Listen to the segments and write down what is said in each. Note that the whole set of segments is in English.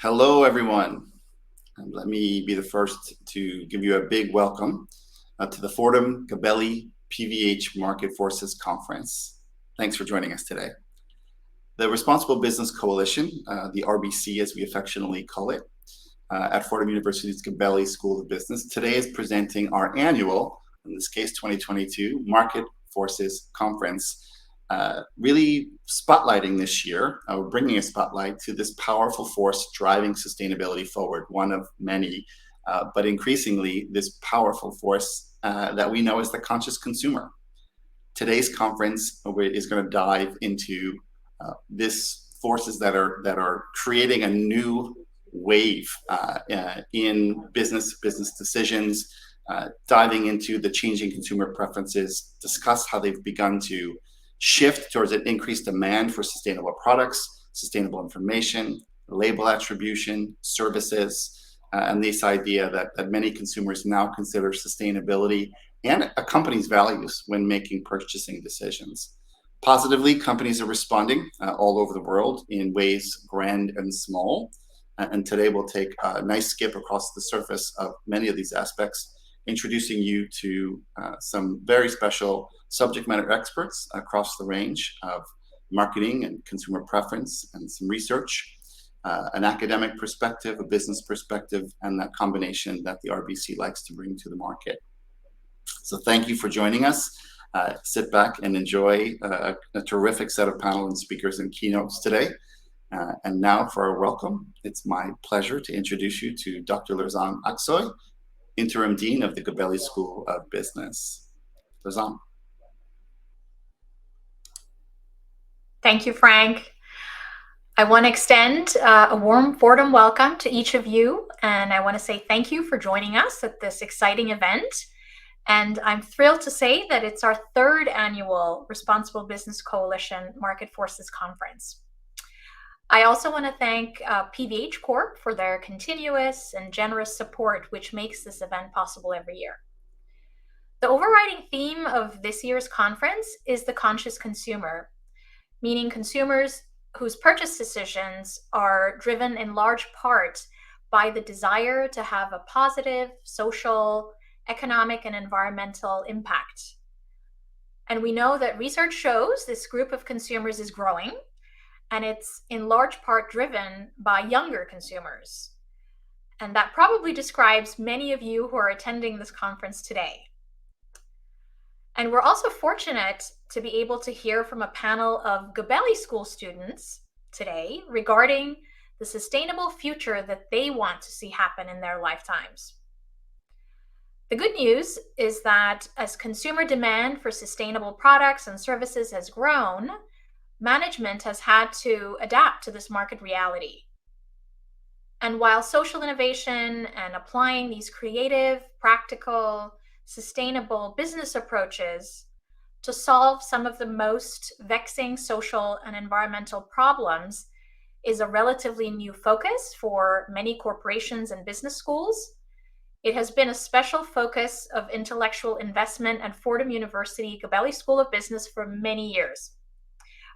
Hello, everyone. And let me be the first to give you a big welcome to the Fordham Gabelli PVH Market Forces Conference. Thanks for joining us today. The Responsible Business Coalition, the RBC as we affectionately call it, at Fordham University's Gabelli School of Business, today is presenting our annual, in this case 2022, Market Forces Conference. Really spotlighting this year, bringing a spotlight to this powerful force driving sustainability forward, one of many, but increasingly this powerful force that we know as the conscious consumer. Today's conference is going to dive into this forces that are creating a new wave in business decisions, diving into the changing consumer preferences, discuss how they've begun to shift towards an increased demand for sustainable products, sustainable information, label attribution, services, and this idea that many consumers now consider sustainability and a company's values when making purchasing decisions. Positively, companies are responding all over the world in ways grand and small. And today we'll take a nice skip across the surface of many of these aspects, introducing you to some very special subject matter experts across the range of marketing and consumer preference and some research, an academic perspective, a business perspective, and that combination that the RBC likes to bring to the market. So thank you for joining us. Sit back and enjoy a terrific set of panel and speakers and keynotes today. And now for our welcome, it's my pleasure to introduce you to Dr. Lozan Aksoy, Interim Dean of the Gabelli School of Business. Lozan. Thank you, Frank. I want to extend a warm Fordham welcome to each of you, and I want to say thank you for joining us at this exciting event. And I'm thrilled to say that it's our third annual Responsible Business Coalition Market Forces Conference. I also want to thank PVH Corp for their continuous and generous support, which makes this event possible every year. The overriding theme of this year's conference is the conscious consumer, meaning consumers whose purchase decisions are driven in large part by the desire to have a positive social, economic, and environmental impact. And we know that research shows this group of consumers is growing, and it's in large part driven by younger consumers. And that probably describes many of you who are attending this conference today. And we're also fortunate to be able to hear from a panel of Gabelli School students today regarding the sustainable future that they want to see happen in their lifetimes. The good news is that as consumer demand for sustainable products and services has grown, management has had to adapt to this market reality. And while social innovation and applying these creative, practical, sustainable business approaches to solve some of the most vexing social and environmental problems is a relatively new focus for many corporations and business schools, it has been a special focus of intellectual investment at Fordham University Gabelli School of Business for many years.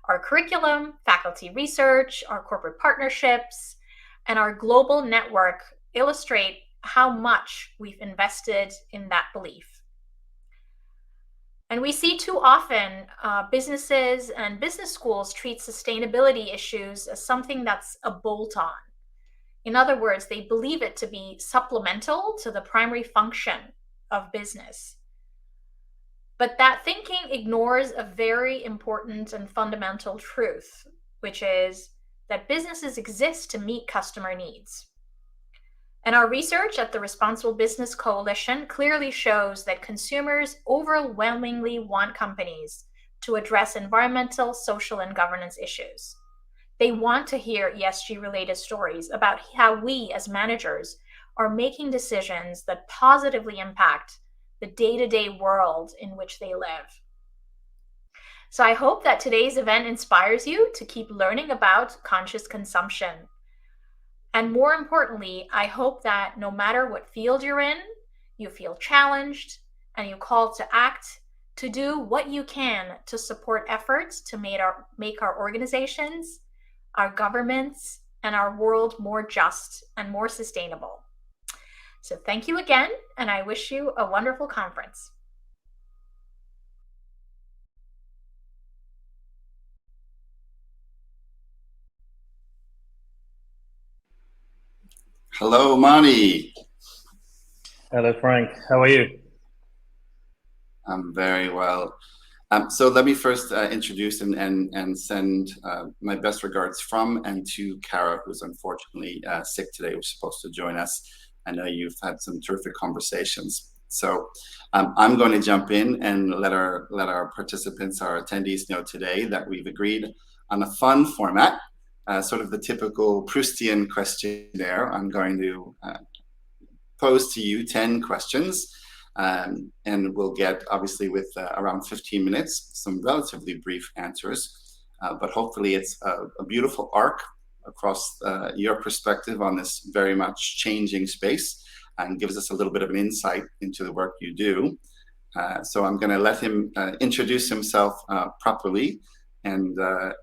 Our curriculum, faculty research, our corporate partnerships, and our global network illustrate how much we've invested in that belief. And we see too often businesses and business schools treat sustainability issues as something that's a bolt-on. In other words, they believe it to be supplemental to the primary function of business. But that thinking ignores a very important and fundamental truth, which is that businesses exist to meet customer needs. And our research at the Responsible Business Coalition clearly shows that consumers overwhelmingly want companies to address environmental, social, and governance issues. They want to hear ESG-related stories about how we as managers are making decisions that positively impact the day-to-day world in which they live. So I hope that today's event inspires you to keep learning about conscious consumption. And more importantly, I hope that no matter what field you're in, you feel challenged and you call to act to do what you can to support efforts to make our organizations, our governments, and our world more just and more sustainable. So thank you again, and I wish you a wonderful conference. Hello, Mani. Hello, Frank. How are you? I'm very well. So let me first introduce and send my best regards from and to Kara, who's unfortunately sick today, was supposed to join us. I know you've had some terrific conversations. So I'm going to jump in and let our participants, our attendees know today that we've agreed on a fun format, sort of the typical Proustian questionnaire. I'm going to pose to you 10 questions. And we'll get, obviously, with around 15 minutes, some relatively brief answers. But hopefully it's a beautiful arc across your perspective on this very much changing space, and gives us a little bit of an insight into the work you do. So I'm going to let him introduce himself properly, and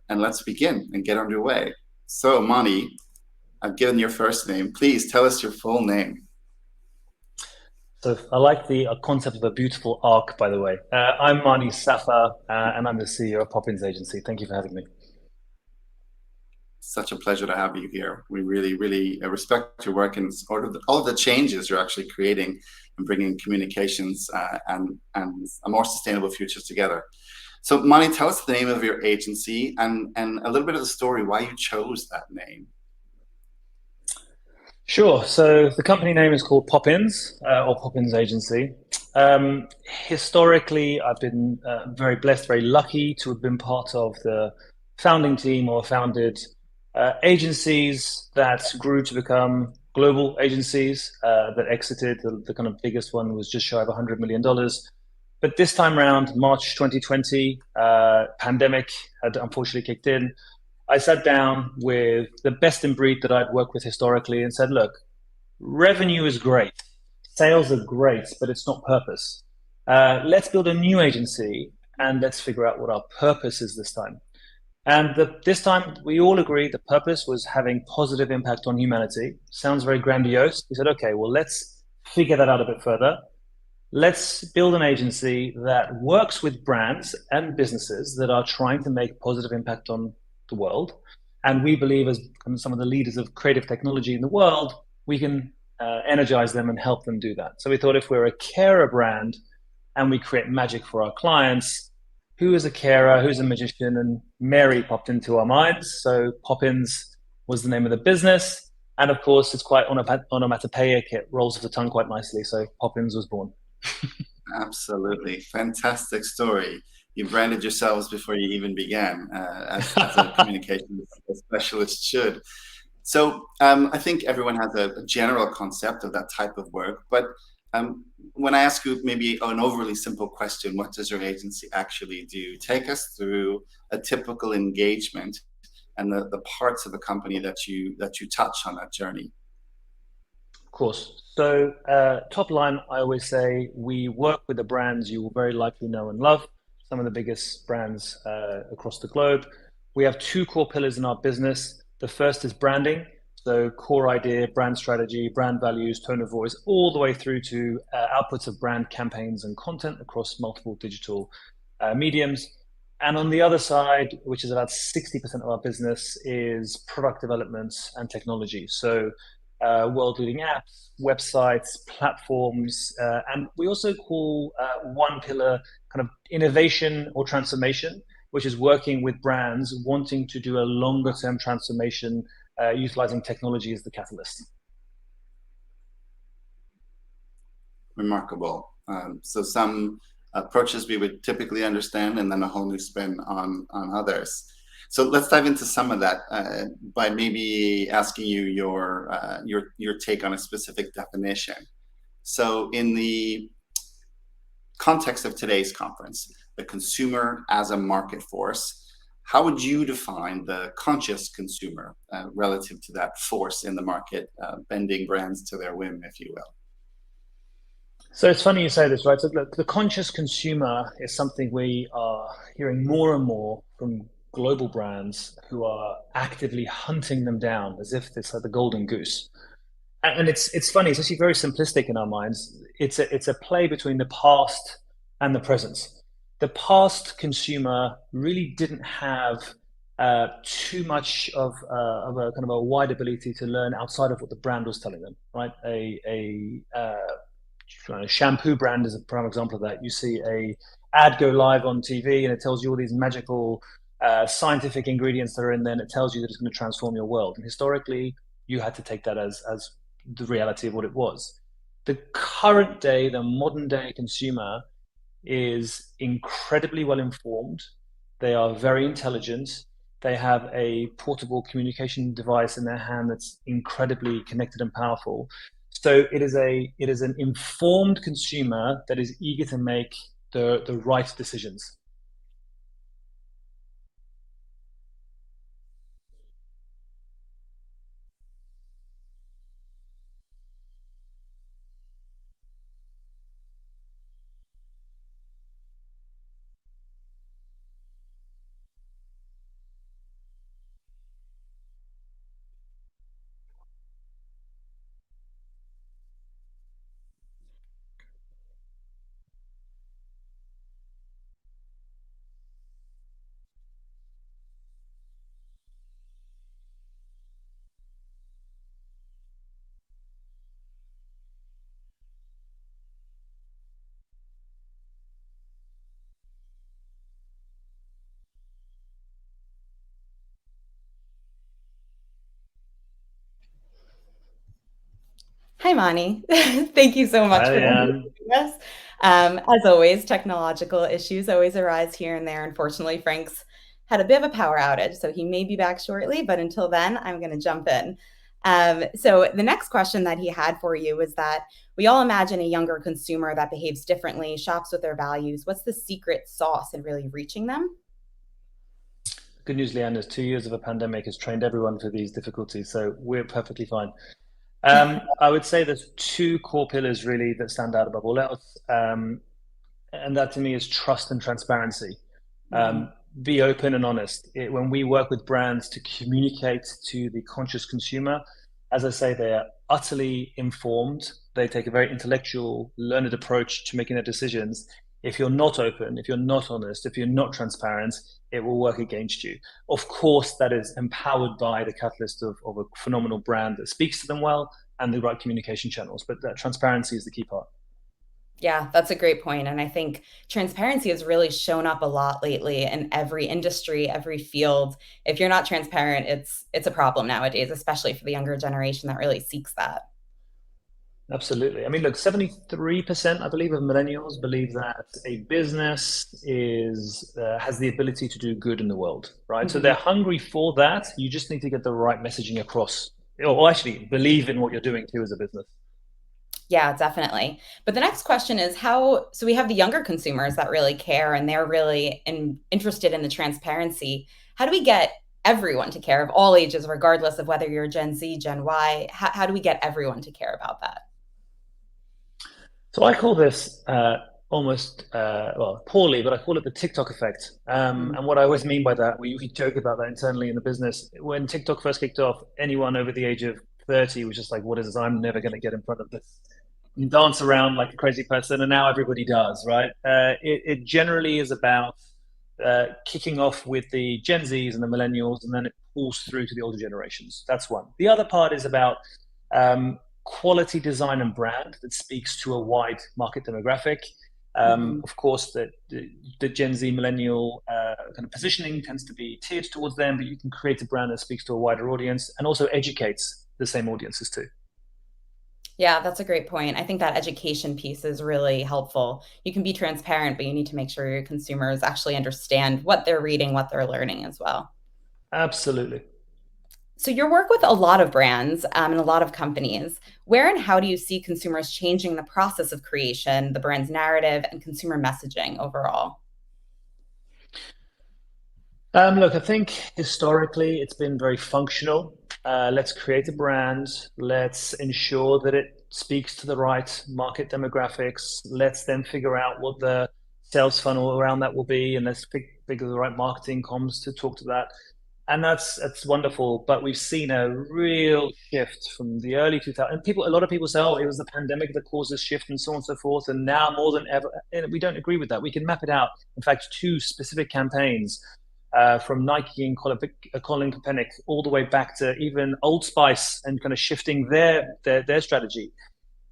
let's begin and get underway. So, Mani, I've given your first name. Please tell us your full name. So I like the concept of a beautiful arc, by the way. I'm Mani Safa, and I'm the CEO of Poppins Agency. Thank you for having me. Such a pleasure to have you here. We really, really respect your work and all of the changes you're actually creating and bringing communications and a more sustainable future together. So, Mani, tell us the name of your agency and a little bit of the story why you chose that name. Sure. So the company name is called Poppins, or Poppins Agency. Historically, I've been very blessed, very lucky to have been part of the founding team or founded agencies that grew to become global agencies that exited. The kind of biggest one was just shy of $100 million. But this time around, March 2020, pandemic had unfortunately kicked in. I sat down with the best in breed that I'd worked with historically and said, look, revenue is great. Sales are great, but it's not purpose. Let's build a new agency and let's figure out what our purpose is this time. And this time we all agreed the purpose was having positive impact on humanity. Sounds very grandiose. We said, okay, well, let's figure that out a bit further. Let's build an agency that works with brands and businesses that are trying to make positive impact on the world. And we believe, as some of the leaders of creative technology in the world, we can energize them and help them do that. So we thought, if we're a carer brand and we create magic for our clients, who is a carer, who's a magician? And Mary popped into our minds. So Poppins was the name of the business. And of course, it's quite onomatopoeic. It rolls off the tongue quite nicely. So Poppins was born. Absolutely. Fantastic story. You branded yourselves before you even began, as a communication specialist should. So I think everyone has a general concept of that type of work. But when I ask you maybe an overly simple question, what does your agency actually do? Take us through a typical engagement and the parts of the company that you touch on that journey. Of course. So top line, I always say we work with the brands you will very likely know and love, some of the biggest brands across the globe. We have two core pillars in our business. The first is branding. So core idea, brand strategy, brand values, tone of voice, all the way through to outputs of brand campaigns and content across multiple digital mediums. And on the other side, which is about 60% of our business, is product development and technology. So world-leading apps, websites, platforms, and we also call one pillar kind of innovation or transformation, which is working with brands wanting to do a longer-term transformation, utilizing technology as the catalyst. Remarkable. So some approaches we would typically understand, and then a whole new spin on others. So let's dive into some of that by maybe asking you your take on a specific definition. So in the context of today's conference, the consumer as a market force, how would you define the conscious consumer relative to that force in the market, bending brands to their whim, if you will? So it's funny you say this, right? So look, the conscious consumer is something we are hearing more and more from global brands who are actively hunting them down as if it's like the golden goose. And it's funny, it's actually very simplistic in our minds. It's a play between the past and the present. The past consumer really didn't have too much of a kind of a wide ability to learn outside of what the brand was telling them, right? A shampoo brand is a prime example of that. You see a ad go live on TV and it tells you all these magical scientific ingredients that are in there, and it tells you that it's going to transform your world. And historically, you had to take that as the reality of what it was. The current day, the modern day consumer is incredibly well informed. They are very intelligent. They have a portable communication device in their hand that's incredibly connected and powerful. So it is an informed consumer that is eager to make the right decisions. Hi, Mani. Thank you so much Hi, for Anne. joining us. As always, technological issues always arise here and there. Unfortunately, Frank's had a bit of a power outage, so he may be back shortly. But until then, I'm going to jump in. So the next question that he had for you was that we all imagine a younger consumer that behaves differently, shops with their values. What's the secret sauce in really reaching them? Good news, Leanne, is 2 years of a pandemic has trained everyone for these difficulties, so we're perfectly fine. I would say there's two core pillars really that stand out above all else, and that to me is trust and transparency. Mhm. Be open and honest. When we work with brands to communicate to the conscious consumer, as I say, they are utterly informed. They take a very intellectual, learned approach to making their decisions. If you're not open, if you're not honest, if you're not transparent, it will work against you. Of course, that is empowered by the catalyst of a phenomenal brand that speaks to them well and the right communication channels. But that transparency is the key part. Yeah, that's a great point. And I think transparency has really shown up a lot lately in every industry, every field. If you're not transparent, it's a problem nowadays, especially for the younger generation that really seeks that. Absolutely. I mean, look, 73%, I believe, of millennials believe that a business is has the ability to do good in the world, right? So they're Mhm. hungry for that. You just need to get the right messaging across, or actually believe in what you're doing too as a business. Yeah, definitely. But the next question is how, so we have the younger consumers that really care and they're really interested in the transparency. How do we get everyone to care of all ages, regardless of whether you're Gen Z, Gen Y? How do we get everyone to care about that? So I call this almost, well, poorly, but I call it the TikTok effect. Mm. And what I always mean by that, we joke about that internally in the business. When TikTok first kicked off, anyone over the age of 30 was just like, what is this? I'm never going to get in front of this. You dance around like a crazy person, and now everybody does, right? It generally is about kicking off with the Gen Zs and the millennials, and then it pulls through to the older generations. That's one. The other part is about quality design and brand that speaks to a wide market demographic. Mhm. Of course, the Gen Z millennial kind of positioning tends to be tiered towards them, but you can create a brand that speaks to a wider audience and also educates the same audiences too. Yeah, that's a great point. I think that education piece is really helpful. You can be transparent, but you need to make sure your consumers actually understand what they're reading, what they're learning as well. Absolutely. So, your work with a lot of brands and a lot of companies, where and how do you see consumers changing the process of creation, the brand's narrative, and consumer messaging overall? Look, I think historically it's been very functional. Let's create a brand. Let's ensure that it speaks to the right market demographics. Let's then figure out what the sales funnel around that will be, and let's figure the right marketing comms to talk to that. And that's wonderful. But we've seen a real shift from the early 2000s. And a lot of people say, oh, it was the pandemic that caused this shift and so on and so forth. And now more than ever, and we don't agree with that. We can map it out. In fact, 2 specific campaigns from Nike and Colin Kaepernick all the way back to even Old Spice and kind of shifting their strategy.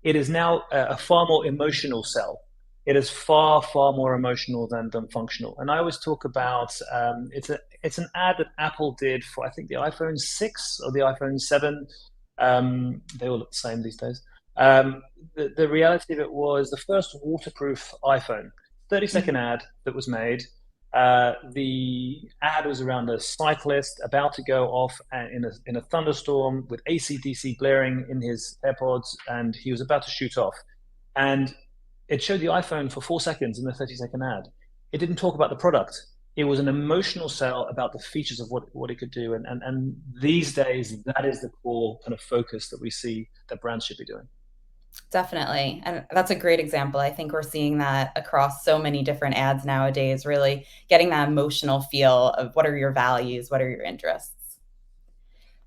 It is now a far more emotional sell. It is far, far more emotional than functional. And I always talk about it's an ad that Apple did for, I think, the iPhone 6 or the iPhone 7. They all look the same these days. The reality of it was the first waterproof iPhone. 30-second ad that was made. The ad was around a cyclist about to go off in a thunderstorm with AC/DC blaring in his AirPods, and he was about to shoot off. And it showed the iPhone for 4 seconds in the 30-second ad. It didn't talk about the product. It was an emotional sell about the features of what it could do. And these days, that is the core kind of focus that we see that brands should be doing. Definitely. And that's a great example. I think we're seeing that across so many different ads nowadays, really getting that emotional feel of what are your values, what are your interests.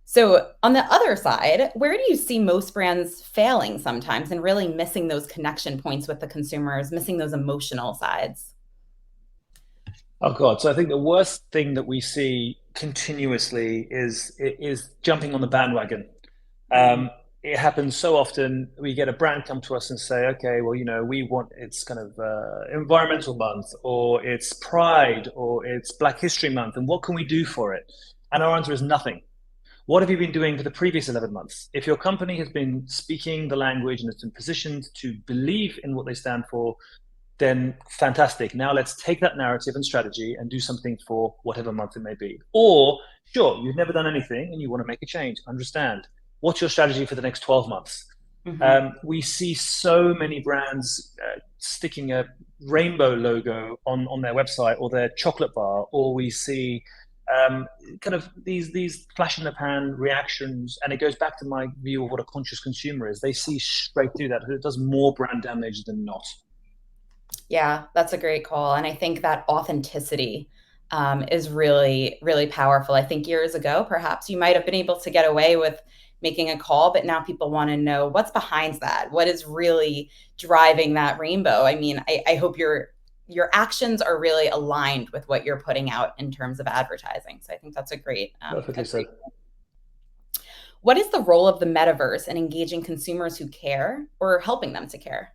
So on the other side, where do you see most brands failing sometimes and really missing those connection points with the consumers, missing those emotional sides? Oh God. So I think the worst thing that we see continuously is jumping on the bandwagon. It happens so often. We get a brand come to us and say, okay, well, we want, it's kind of environmental month, or it's Pride, or it's Black History Month, and what can we do for it? And our answer is nothing. What have you been doing for the previous 11 months? If your company has been speaking the language and has been positioned to believe in what they stand for, then fantastic. Now let's take that narrative and strategy and do something for whatever month it may be. Or, sure, you've never done anything and you want to make a change. Understand. What's your strategy for the next 12 months? We see so many brands sticking a rainbow logo on their website or their chocolate bar, or we see kind of these flash in the pan reactions. And it goes back to my view of what a conscious consumer is. They see straight through that. It does more brand damage than not. Yeah, that's a great call. And I think that authenticity is really, really powerful. I think years ago, perhaps you might have been able to get away with making a call, but now people want to know what's behind that. What is really driving that rainbow? I mean, I hope your actions are really aligned with what you're putting out in terms of advertising. So I think that's a great. What is the role of the metaverse in engaging consumers who care or helping them to care?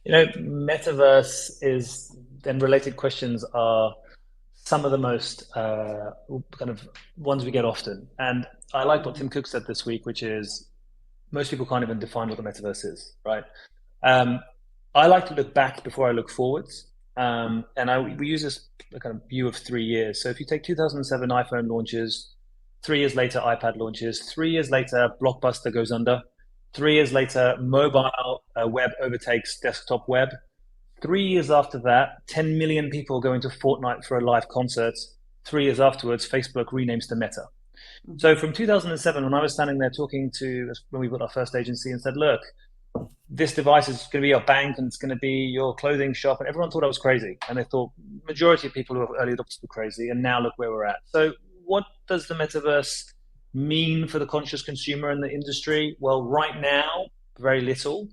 Metaverse is, and related questions are some of the most kind of ones we get often. And I like what Tim Cook said this week, which is most people can't even define what the metaverse is, right? I like to look back before I look forwards. And we use this kind of view of 3 years. So if you take 2007 iPhone launches, 3 years later, iPad launches, 3 years later, Blockbuster goes under, 3 years later, mobile web overtakes desktop web. 3 years after that, 10 million people go into Fortnite for a live concert. 3 years afterwards, Facebook renames to Meta. So from 2007, when I was standing there talking to, when we built our first agency, and said, look, this device is going to be your bank and it's going to be your clothing shop, and everyone thought I was crazy. And they thought majority of people who were early adopters were crazy, and now look where we're at. So what does the metaverse mean for the conscious consumer in the industry? Well, right now, very little.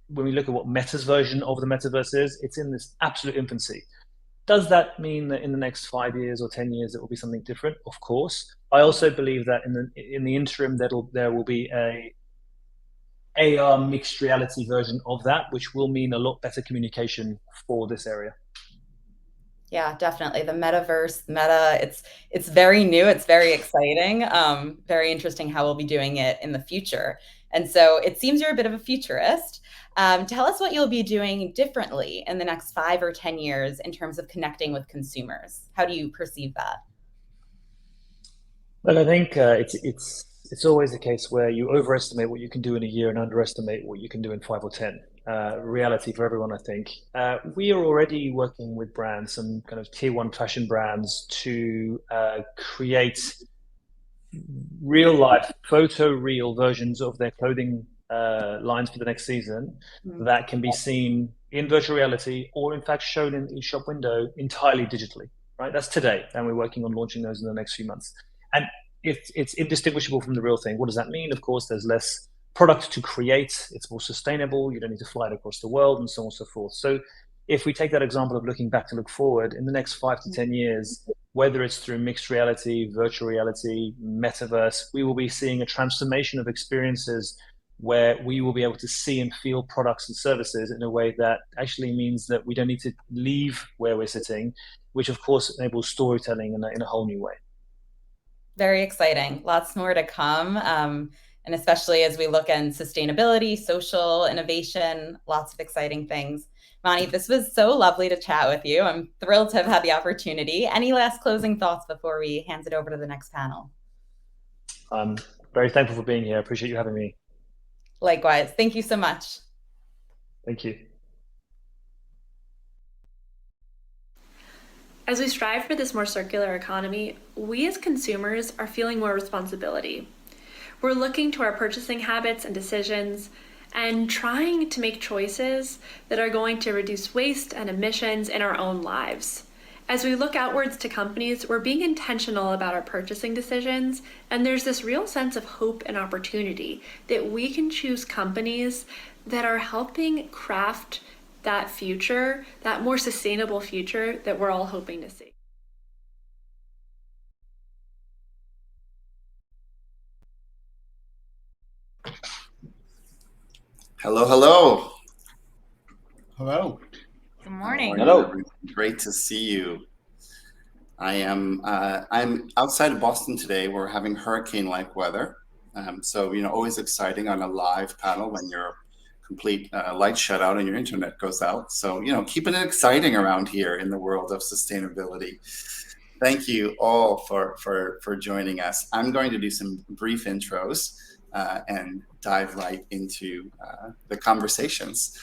When we look at what Meta's version of the metaverse is, it's in this absolute infancy. Does that mean that in the next 5 years or 10 years it will be something different? Of course. I also believe that in the interim there will be a AR mixed reality version of that, which will mean a lot better communication for this area. Yeah, definitely. The metaverse, Meta, it's very new. It's very exciting. Very interesting how we'll be doing it in the future. And so it seems you're a bit of a futurist. Tell us what you'll be doing differently in the next 5 or 10 years in terms of connecting with consumers. How do you perceive that? Well, I think it's always the case where you overestimate what you can do in a year and underestimate what you can do in 5 or 10. Reality for everyone, I think. We are already working with brands, some kind of tier 1 fashion brands, to create real life photoreal versions of their clothing lines for the next season that can be seen in virtual reality, or in fact shown in each shop window entirely digitally, right? That's today, and we're working on launching those in the next few months. And it's indistinguishable from the real thing. What does that mean? Of course, there's less product to create. It's more sustainable. You don't need to fly it across the world, and so on and so forth. So if we take that example of looking back to look forward, in the next 5 to 10 years, whether it's through mixed reality, virtual reality, metaverse, we will be seeing a transformation of experiences where we will be able to see and feel products and services in a way that actually means that we don't need to leave where we're sitting, which of course enables storytelling in a whole new way. Very exciting. Lots more to come. And especially as we look in sustainability, social innovation, lots of exciting things. Mani, this was so lovely to chat with you. I'm thrilled to have had the opportunity. Any last closing thoughts before we hand it over to the next panel? I'm very thankful for being here. I appreciate you having me. Likewise. Thank you so much. Thank you. As we strive for this more circular economy, we as consumers are feeling more responsibility. We're looking to our purchasing habits and decisions and trying to make choices that are going to reduce waste and emissions in our own lives. As we look outwards to companies, we're being intentional about our purchasing decisions, and there's this real sense of hope and opportunity that we can choose companies that are helping craft that future, that more sustainable future that we're all hoping to see. Hello, hello. Hello. Good morning. Hello. Great to see you. I'm outside of Boston today. We're having hurricane-like weather. So, always exciting on a live panel when your complete light shutout and your internet goes out. So, keeping it exciting around here in the world of sustainability. Thank you all for joining us. I'm going to do some brief intros and dive right into the conversations.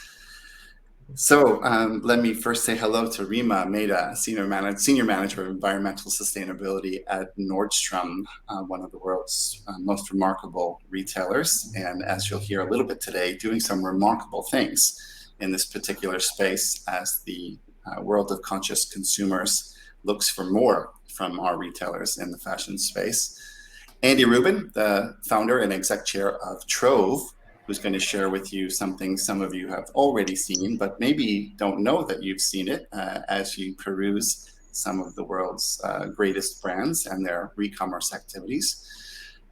So let me first say hello to Rima Mehta, Senior Manager of Environmental Sustainability at Nordstrom, one of the world's most remarkable retailers. And as you'll hear a little bit today, doing some remarkable things in this particular space as the world of conscious consumers looks for more from our retailers in the fashion space. Andy Rubin, the founder and exec chair of Trove, who's going to share with you something some of you have already seen, but maybe don't know that you've seen it as you peruse some of the world's greatest brands and their re-commerce activities.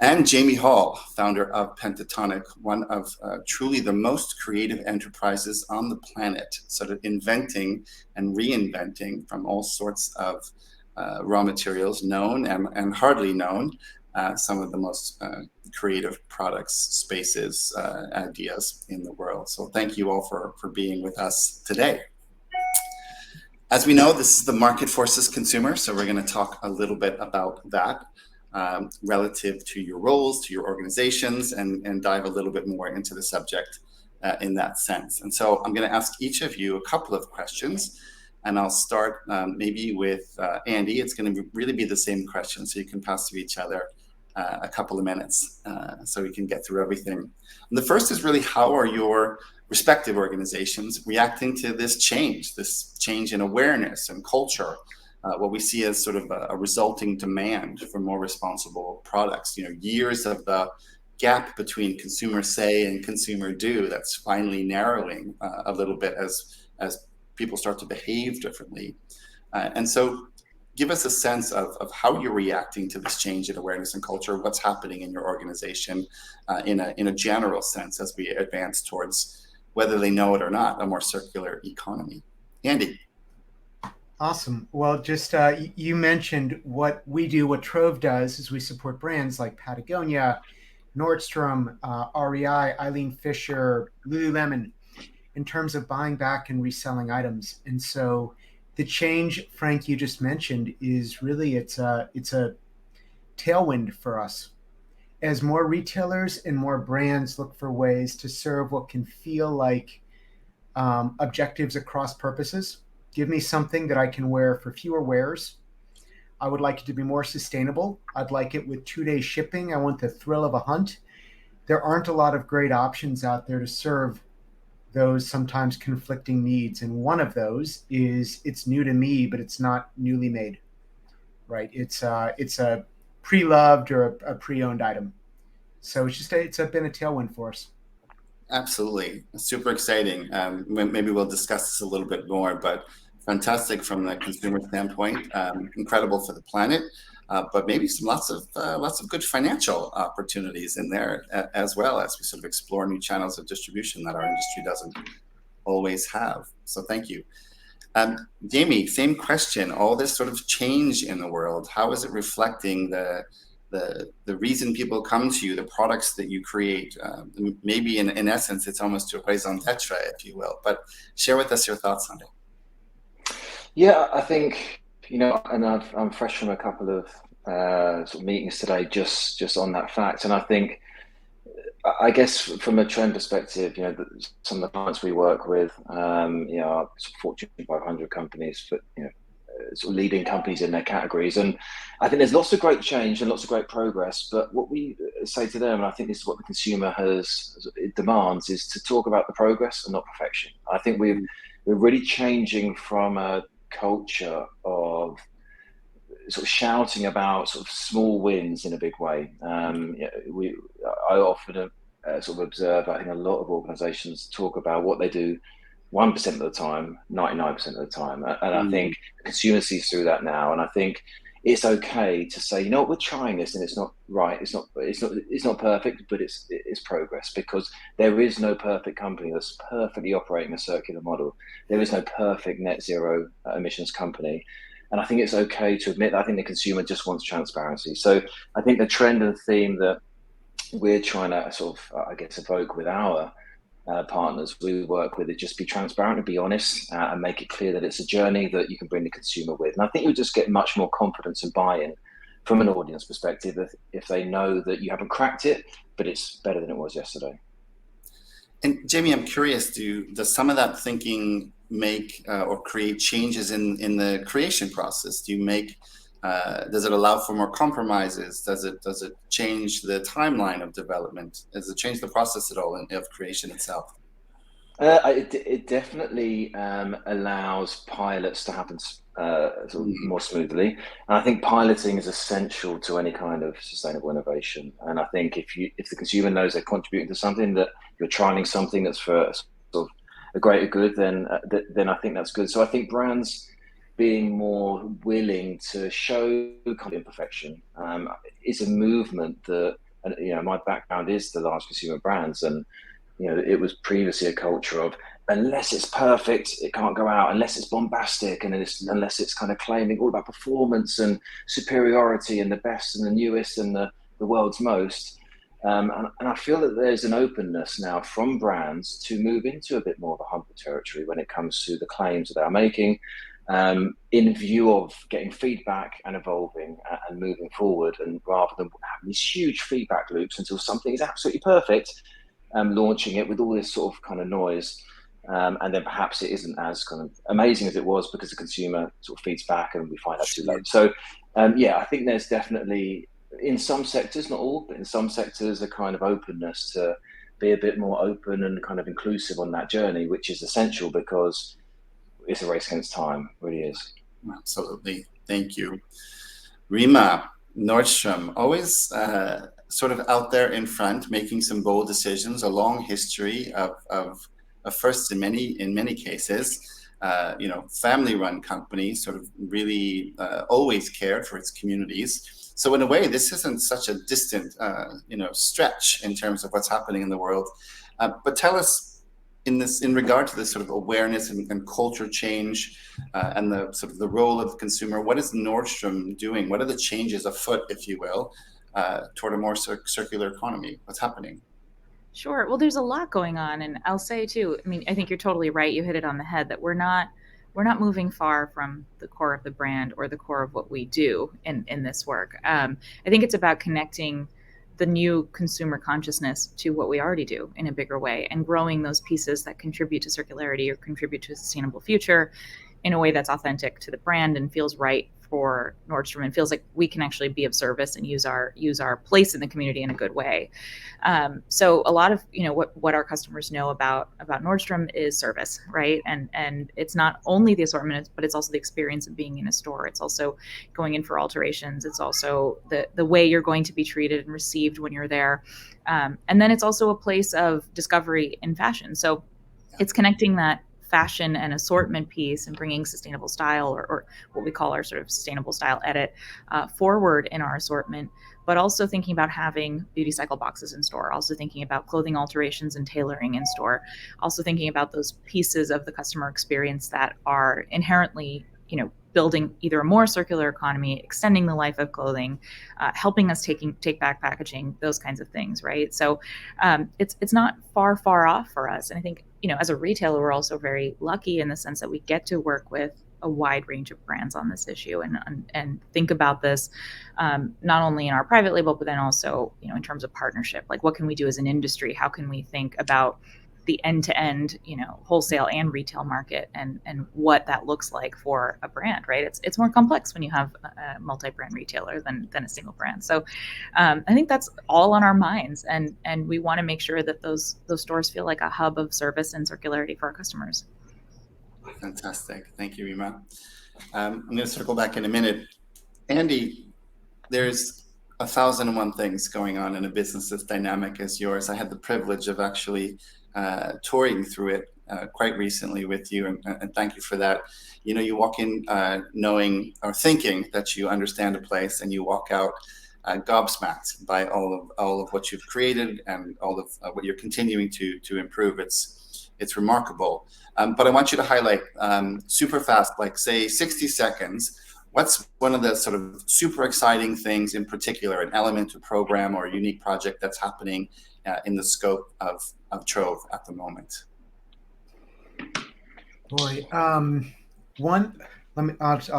And Jamie Hall, founder of Pentatonic, one of truly the most creative enterprises on the planet, sort of inventing and reinventing from all sorts of raw materials, known and hardly known, some of the most creative products, spaces, ideas in the world. So thank you all for being with us today. As we know, this is the Market Forces Consumer, so we're going to talk a little bit about that relative to your roles, to your organizations, and dive a little bit more into the subject in that sense. And so I'm going to ask each of you a couple of questions, and I'll start maybe with Andy. It's going to really be the same question, so you can pass to each other a couple of minutes so we can get through everything. And the first is really, how are your respective organizations reacting to this change in awareness and culture, what we see as sort of a resulting demand for more responsible products? Years of the gap between consumer say and consumer do, that's finally narrowing a little bit as people start to behave differently. And so give us a sense of how you're reacting to this change in awareness and culture, what's happening in your organization in a general sense as we advance towards, whether they know it or not, a more circular economy. Andy. Awesome. Well, just you mentioned what we do, what Trove does is we support brands like Patagonia, Nordstrom, REI, Eileen Fisher, Lululemon, in terms of buying back and reselling items. And so the change, Frank, you just mentioned is really, it's a tailwind for us. As more retailers and more brands look for ways to serve what can feel like objectives across purposes. Give me something that I can wear for fewer wears. I would like it to be more sustainable. I'd like it with 2-day shipping. I want the thrill of a hunt. There aren't a lot of great options out there to serve those sometimes conflicting needs. And one of those is it's new to me, but it's not newly made, right? It's a pre-loved or a pre-owned item. So it's been a tailwind for us. Absolutely. Super exciting. Maybe we'll discuss this a little bit more, but fantastic from the consumer standpoint, incredible for the planet, but maybe lots of good financial opportunities in there as well, as we sort of explore new channels of distribution that our industry doesn't always have. So thank you. Jamie, same question. All this sort of change in the world, how is it reflecting the reason people come to you, the products that you create? Maybe in essence, it's almost a raison d'etre, if you will, but share with us your thoughts on it. Yeah, I think, and I'm fresh from a couple of sort of meetings today just on that fact. And I guess from a trend perspective, some of the clients we work with, are sort of Fortune 500 companies, but, sort of leading companies in their categories. And I think there's lots of great change and lots of great progress. But what we say to them, and I think this is what the consumer demands, is to talk about the progress and not perfection. I think we're really changing from a culture of sort of shouting about sort of small wins in a big way. I often sort of observe, I think a lot of organizations talk about what they do 1% of the time, 99% of the time. And I think the consumer sees through that now. And I think it's okay to say, we're trying this and it's not right. It's not perfect, but it's progress, because there is no perfect company that's perfectly operating a circular model. There is no perfect net zero emissions company. And I think it's okay to admit that. I think the consumer just wants transparency. So I think the trend and theme that we're trying to sort of, evoke with our partners we work with, is just be transparent and be honest, and make it clear that it's a journey that you can bring the consumer with. And I think you'll just get much more confidence and buy-in from an audience perspective if they know that you haven't cracked it, but it's better than it was yesterday. And Jamie, I'm curious, does some of that thinking make or create changes in the creation process? Does it allow for more compromises? Does it change the timeline of development? Does it change the process at all of creation itself? It definitely allows pilots to happen sort of more smoothly. And I think piloting is essential to any kind of sustainable innovation. And I think if the consumer knows they're contributing to something, that you're trialing something that's for sort of a greater good, then I think that's good. So I think brands being more willing to show kind of imperfection is a movement that, my background is the large consumer brands, and it was previously a culture of, unless it's perfect, it can't go out, unless it's bombastic, and unless it's kind of claiming all about performance and superiority and the best and the newest and the world's most. And I feel that there's an openness now from brands to move into a bit more of a humble territory when it comes to the claims that they're making, in view of getting feedback and evolving and moving forward, and rather than having these huge feedback loops until something is absolutely perfect, launching it with all this sort of kind of noise, and then perhaps it isn't as kind of amazing as it was because the consumer sort of feeds back and we find out too late. So I think there's definitely, in some sectors, not all, but in some sectors, a kind of openness to be a bit more open and kind of inclusive on that journey, which is essential because it's a race against time, it really is. Absolutely. Thank you. Rima, Nordstrom, always sort of out there in front, making some bold decisions, a long history of firsts in many cases. Family-run company, sort of really always cared for its communities. So in a way, this isn't such a distant, stretch in terms of what's happening in the world. But tell us, in regard to this sort of awareness and culture change, and the sort of the role of the consumer, what is Nordstrom doing? What are the changes afoot, if you will, toward a more circular economy? What's happening? Sure. Well, there's a lot going on, and I'll say too, I think you're totally right. You hit it on the head that we're not moving far from the core of the brand or the core of what we do in this work. I think it's about connecting the new consumer consciousness to what we already do in a bigger way, and growing those pieces that contribute to circularity or contribute to a sustainable future in a way that's authentic to the brand and feels right for Nordstrom and feels like we can actually be of service and use our place in the community in a good way. So a lot of what our customers know about Nordstrom is service, right? And it's not only the assortment, but it's also the experience of being in a store. It's also going in for alterations. It's also the way you're going to be treated and received when you're there. And then it's also a place of discovery in fashion. So it's connecting that fashion and assortment piece and bringing sustainable style or what we call our sort of sustainable style edit forward in our assortment, but also thinking about having beauty cycle boxes in store, also thinking about clothing alterations and tailoring in store, also thinking about those pieces of the customer experience that are inherently, building either a more circular economy, extending the life of clothing, helping us take back packaging, those kinds of things, right? So it's not far off for us. And I think, as a retailer, we're also very lucky in the sense that we get to work with a wide range of brands on this issue and think about this not only in our private label, but then also, in terms of partnership, like what can we do as an industry? How can we think about the end-to-end, wholesale and retail market and what that looks like for a brand, right? It's more complex when you have a multi-brand retailer than a single brand. So I think that's all on our minds, and we want to make sure that those stores feel like a hub of service and circularity for our customers. Fantastic. Thank you, Rima. I'm going to circle back in a minute. Andy, there's 1,001 things going on in a business as dynamic as yours. I had the privilege of actually touring through it quite recently with you, and thank you for that. You walk in knowing or thinking that you understand a place, and you walk out gobsmacked by all of what you've created and all of what you're continuing to improve. It's remarkable. But I want you to highlight super fast, like say 60 seconds. What's one of the sort of super exciting things in particular, an element, a program, or a unique project that's happening in the scope of Trove at the moment? Boy, I'll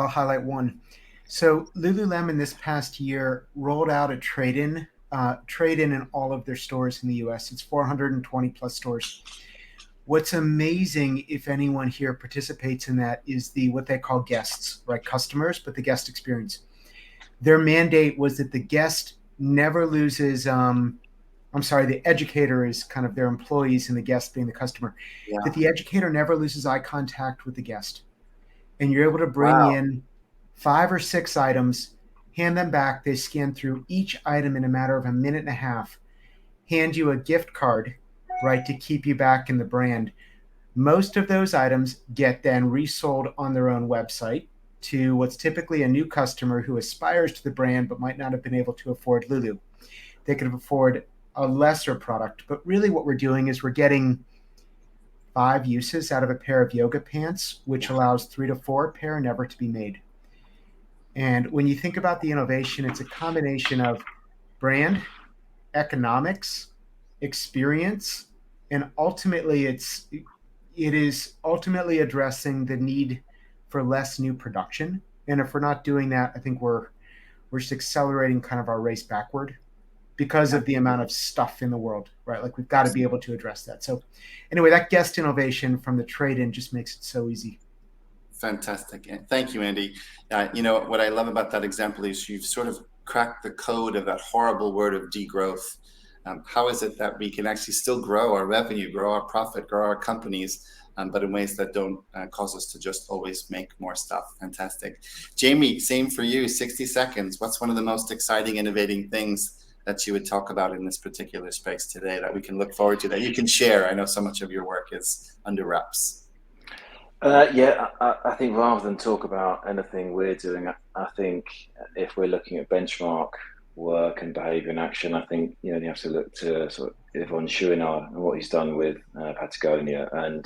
highlight one. So Lululemon this past year rolled out a trade-in in all of their stores in the US. It's 420 plus stores. What's amazing, if anyone here participates in that, is what they call guests, right? Customers, but the guest experience. Their mandate was that the guest never loses, the educator is kind of their employees and the guest being the customer, that the educator never loses eye contact with the guest. And you're able to bring in 5 or 6 items, hand them back. They scan through each item in a matter of a minute and a half, hand you a gift card, right, to keep you back in the brand. Most of those items get then resold on their own website to what's typically a new customer who aspires to the brand but might not have been able to afford Lulu. They could afford a lesser product, but really what we're doing is we're getting 5 uses out of a pair of yoga pants, which allows 3 to 4 pair never to be made. And when you think about the innovation, it's a combination of brand, economics, experience, and ultimately it is ultimately addressing the need for less new production. And if we're not doing that, I think we're just accelerating kind of our race backward because of the amount of stuff in the world, right? Like we've got to be able to address that. So anyway, that guest innovation from the trade-in just makes it so easy. Fantastic. Thank you, Andy. What I love about that example is you've sort of cracked the code of that horrible word of degrowth. How is it that we can actually still grow our revenue, grow our profit, grow our companies, but in ways that don't cause us to just always make more stuff? Fantastic. Jamie, same for you, 60 seconds. What's one of the most exciting, innovating things that you would talk about in this particular space today that we can look forward to, that you can share? I know so much of your work is under wraps. I think rather than talk about anything we're doing, I think if we're looking at benchmark work and behavior and action, I think you have to look to sort of Yvon Chouinard and what he's done with Patagonia, and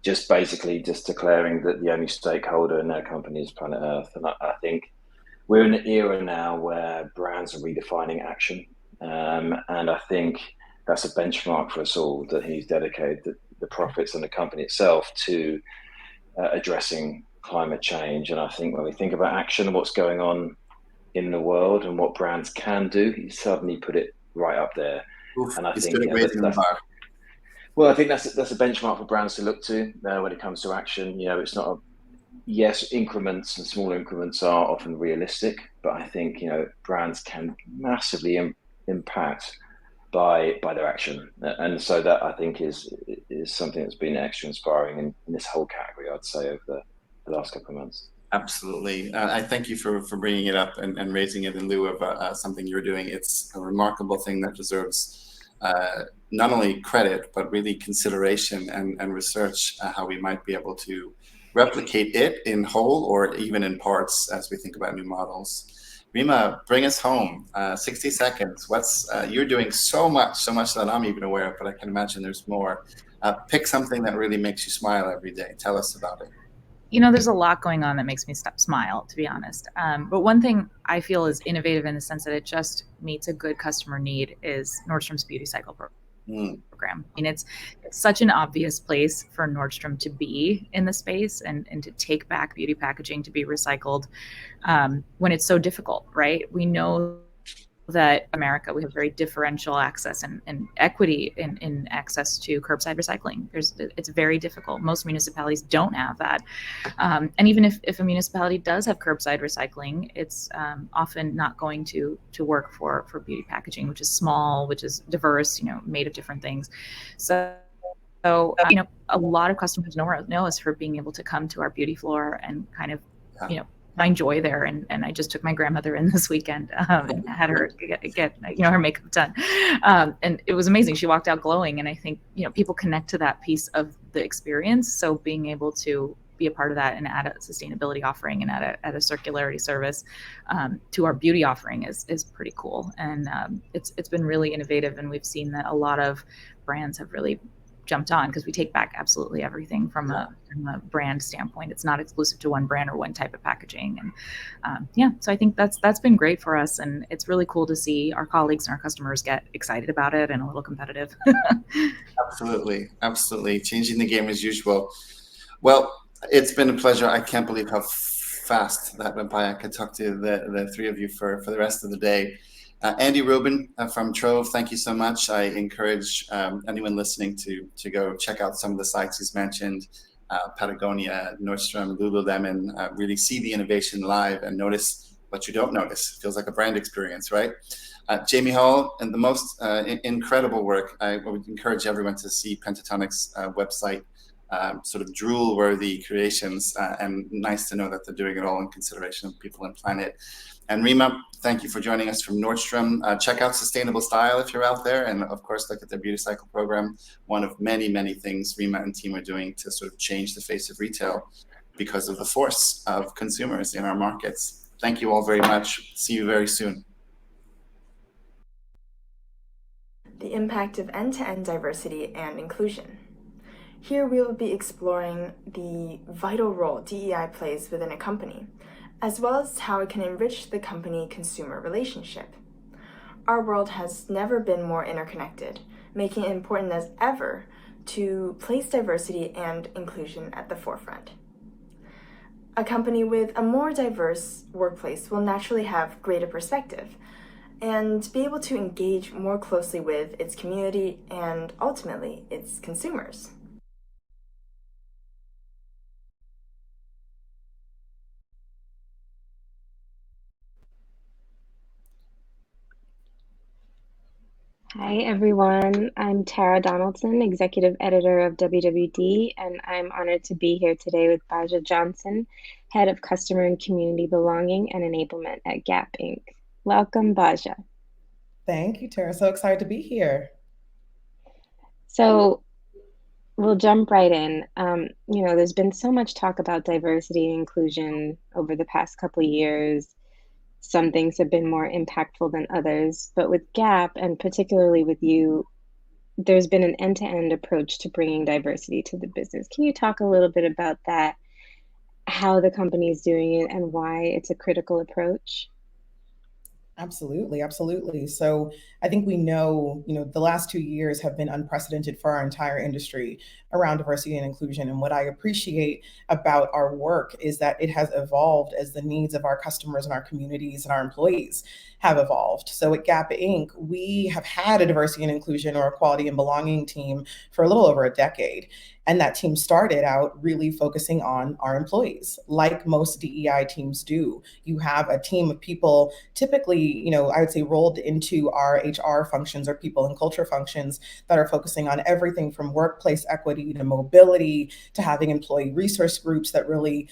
just basically just declaring that the only stakeholder in their company is planet Earth. And I think we're in an era now where brands are redefining action, and I think that's a benchmark for us all, that he's dedicated the profits and the company itself to addressing climate change. And I think when we think about action and what's going on in the world and what brands can do, he suddenly put it right up there. And I think I think that's a benchmark for brands to look to when it comes to action. It's not yes, increments and small increments are often realistic, but I think brands can massively impact by their action, and so that I think is something that's been extra inspiring in this whole category, I'd say, over the last couple of months. Absolutely. I thank you for bringing it up and raising it in lieu of something you're doing. It's a remarkable thing that deserves not only credit, but really consideration and research, how we might be able to replicate it in whole or even in parts as we think about new models. Rima, bring us home. 60 seconds. You're doing so much that I'm even aware of, but I can imagine there's more. Pick something that really makes you smile every day. Tell us about it. There's a lot going on that makes me smile, to be honest. But one thing I feel is innovative in the sense that it just meets a good customer need is Nordstrom's Beauty Cycle program. It's such an obvious place for Nordstrom to be in the space and to take back beauty packaging to be recycled when it's so difficult, right? We know that America, we have very differential access and equity in access to curbside recycling. It's very difficult. Most municipalities don't have that. And even if a municipality does have curbside recycling, it's often not going to work for beauty packaging, which is small, which is diverse, made of different things. So a lot of customers know us for being able to come to our beauty floor and kind of, find joy there. And I just took my grandmother in this weekend and had her get her makeup done. And it was amazing. She walked out glowing. And I think, people connect to that piece of the experience. So being able to be a part of that and add a sustainability offering and add a circularity service to our beauty offering is pretty cool. And it's been really innovative. And we've seen that a lot of brands have really jumped on because we take back absolutely everything from a brand standpoint. It's not exclusive to one brand or one type of packaging. And so I think that's been great for us. And it's really cool to see our colleagues and our customers get excited about it and a little competitive. Absolutely. Changing the game as usual. Well, it's been a pleasure. I can't believe how fast that went by. I could talk to the three of you for the rest of the day. Andy Rubin from Trove, thank you so much. I encourage anyone listening to go check out some of the sites he's mentioned, Patagonia, Nordstrom, Lululemon, really see the innovation live and notice what you don't notice. It feels like a brand experience, right? Jamie Hall, and the most incredible work. I would encourage everyone to see Pentatonic's website, sort of drool-worthy creations, and nice to know that they're doing it all in consideration of people and planet. And Rima, thank you for joining us from Nordstrom. Check out Sustainable Style if you're out there, and of course look at their Beauty Cycle program. One of many, many things Rima and team are doing to sort of change the face of retail because of the force of consumers in our markets. Thank you all very much. See you very soon. The impact of end-to-end diversity and inclusion. Here we will be exploring the vital role DEI plays within a company, as well as how it can enrich the company-consumer relationship. Our world has never been more interconnected, making it important as ever to place diversity and inclusion at the forefront. A company with a more diverse workplace will naturally have greater perspective and be able to engage more closely with its community and ultimately its consumers. Hi, everyone. I'm Tara Donaldson, Executive Editor of WWD, and I'm honored to be here today with Baja Johnson, Head of Customer and Community Belonging and Enablement at Gap Inc. Welcome, Baja. Thank you, Tara. So excited to be here. So we'll jump right in. There's been so much talk about diversity and inclusion over the past couple of years. Some things have been more impactful than others, but with Gap, and particularly with you, there's been an end-to-end approach to bringing diversity to the business. Can you talk a little bit about that, how the company is doing it, and why it's a critical approach? Absolutely, absolutely. So I think we know, the last 2 years have been unprecedented for our entire industry around diversity and inclusion. And what I appreciate about our work is that it has evolved as the needs of our customers and our communities and our employees have evolved. So at Gap Inc., we have had a diversity and inclusion or equality and belonging team for a little over a decade. And that team started out really focusing on our employees, like most DEI teams do. You have a team of people, typically, I would say rolled into our HR functions or people and culture functions that are focusing on everything from workplace equity to mobility to having employee resource groups that really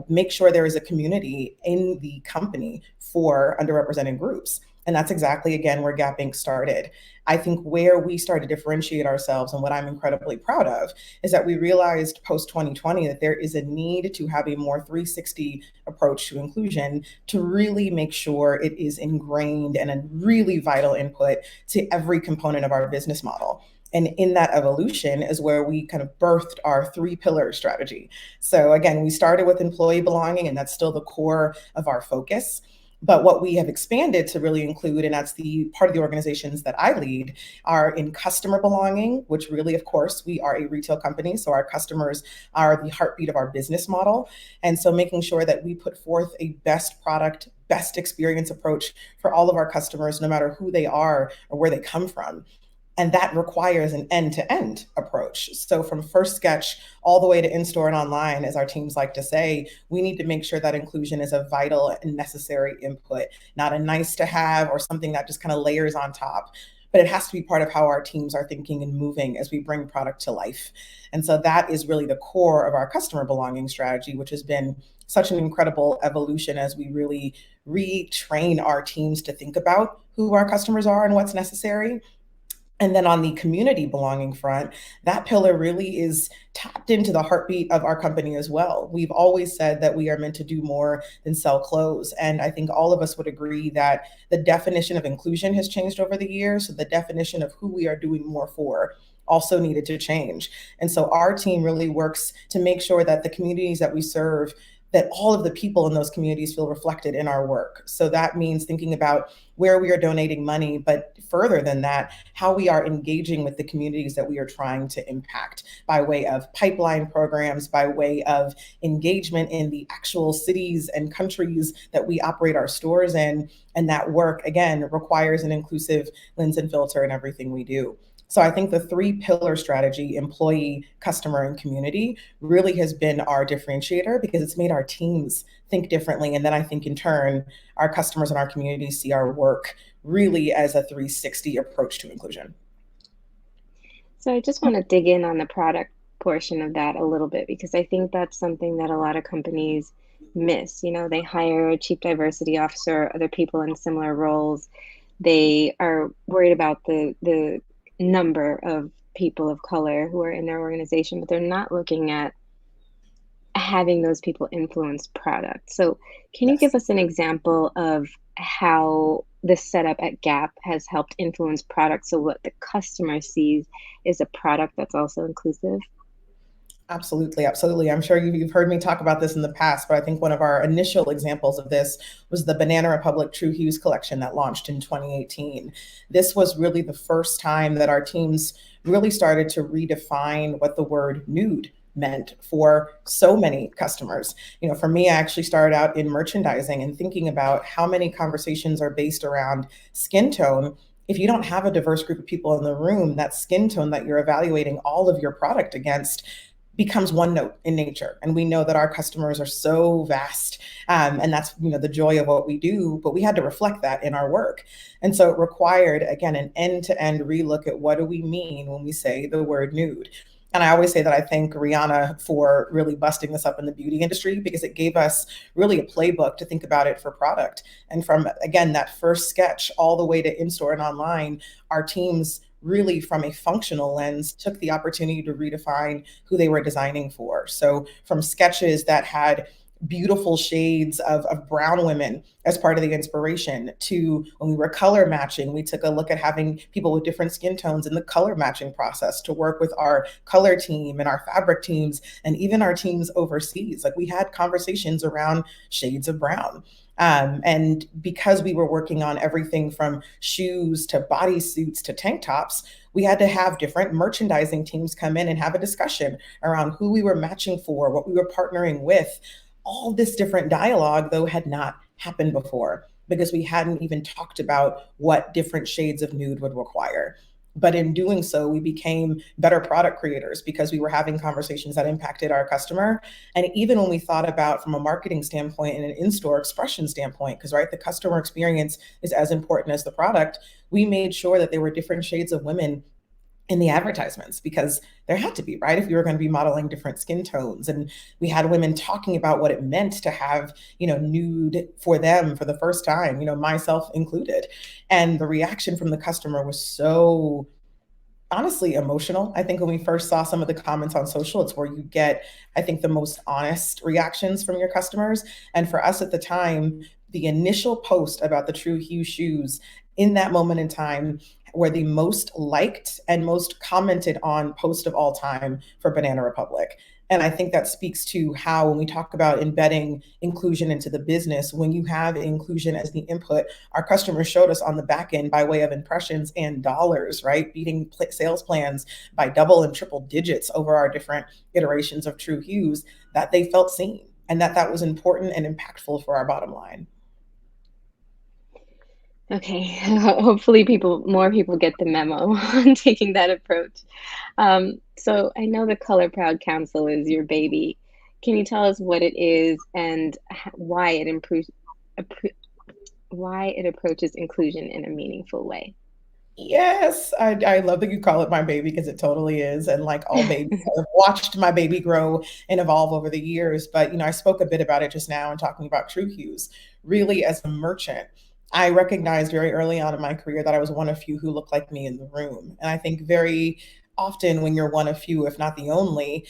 make sure there is a community in the company for underrepresented groups. And that's exactly, again, where Gap Inc. started. I think where we started to differentiate ourselves, and what I'm incredibly proud of, is that we realized post 2020 that there is a need to have a more 360 approach to inclusion to really make sure it is ingrained and a really vital input to every component of our business model. And in that evolution is where we kind of birthed our 3-pillar strategy. So again, we started with employee belonging, and that's still the core of our focus. But what we have expanded to really include, and that's the part of the organizations that I lead, are in customer belonging, which really, of course, we are a retail company. So our customers are the heartbeat of our business model. And so making sure that we put forth a best product, best experience approach for all of our customers, no matter who they are or where they come from. And that requires an end-to-end approach. So from first sketch all the way to in-store and online, as our teams like to say, we need to make sure that inclusion is a vital and necessary input, not a nice to have or something that just kind of layers on top. But it has to be part of how our teams are thinking and moving as we bring product to life. And so that is really the core of our customer belonging strategy, which has been such an incredible evolution as we really retrain our teams to think about who our customers are and what's necessary. And then on the community belonging front, that pillar really is tapped into the heartbeat of our company as well. We've always said that we are meant to do more than sell clothes. And I think all of us would agree that the definition of inclusion has changed over the years. So the definition of who we are doing more for also needed to change. And so our team really works to make sure that the communities that we serve, that all of the people in those communities feel reflected in our work. So that means thinking about where we are donating money, but further than that, how we are engaging with the communities that we are trying to impact by way of pipeline programs, by way of engagement in the actual cities and countries that we operate our stores in. And that work, again, requires an inclusive lens and filter in everything we do. So I think the 3-pillar strategy, employee, customer, and community, really has been our differentiator because it's made our teams think differently. And then I think in turn, our customers and our communities see our work really as a 360 approach to inclusion. So I just want to dig in on the product portion of that a little bit, because I think that's something that a lot of companies miss. They hire a chief diversity officer, other people in similar roles. They are worried about the number of people of color who are in their organization, but they're not looking at having those people influence product. So can you give us an example of how the setup at Gap has helped influence product, so what the customer sees is a product that's also inclusive? Absolutely, absolutely. I'm sure you've heard me talk about this in the past, but I think one of our initial examples of this was the Banana Republic True Hues collection that launched in 2018. This was really the first time that our teams really started to redefine what the word nude meant for so many customers. For me, I actually started out in merchandising and thinking about how many conversations are based around skin tone. If you don't have a diverse group of people in the room, that skin tone that you're evaluating all of your product against becomes one note in nature. And we know that our customers are so vast. And that's, the joy of what we do, but we had to reflect that in our work. And so it required, again, an end-to-end relook at what do we mean when we say the word nude. And I always say that I thank Rihanna for really busting this up in the beauty industry, because it gave us really a playbook to think about it for product. And from, again, that first sketch all the way to in-store and online, our teams really, from a functional lens, took the opportunity to redefine who they were designing for. So from sketches that had beautiful shades of brown women as part of the inspiration, to when we were color matching, we took a look at having people with different skin tones in the color matching process to work with our color team and our fabric teams and even our teams overseas. Like, we had conversations around shades of brown. And because we were working on everything from shoes to bodysuits to tank tops, we had to have different merchandising teams come in and have a discussion around who we were matching for, what we were partnering with. All this different dialogue, though, had not happened before because we hadn't even talked about what different shades of nude would require. But in doing so, we became better product creators because we were having conversations that impacted our customer. And even when we thought about from a marketing standpoint and an in-store expression standpoint, because right, the customer experience is as important as the product, we made sure that there were different shades of women in the advertisements because there had to be, right? If you were going to be modeling different skin tones. And we had women talking about what it meant to have, nude for them for the first time, myself included. And the reaction from the customer was so honestly emotional. I think when we first saw some of the comments on social, it's where you get, I think, the most honest reactions from your customers. And for us at the time, the initial post about the True Hue shoes in that moment in time were the most liked and most commented on post of all time for Banana Republic. And I think that speaks to how, when we talk about embedding inclusion into the business, when you have inclusion as the input, our customers showed us on the back end by way of impressions and dollars, right? Beating sales plans by double and triple digits over our different iterations of True Hues, that they felt seen and that was important and impactful for our bottom line. Okay, hopefully more people get the memo on taking that approach. So I know the Color Proud Council is your baby. Can you tell us what it is and why it approaches inclusion in a meaningful way? Yes, I love that you call it my baby because it totally is. And like all babies, I've watched my baby grow and evolve over the years. But, I spoke a bit about it just now in talking about True Hues. Really, as a merchant, I recognized very early on in my career that I was one of few who looked like me in the room. And I think very often when you're one of few, if not the only,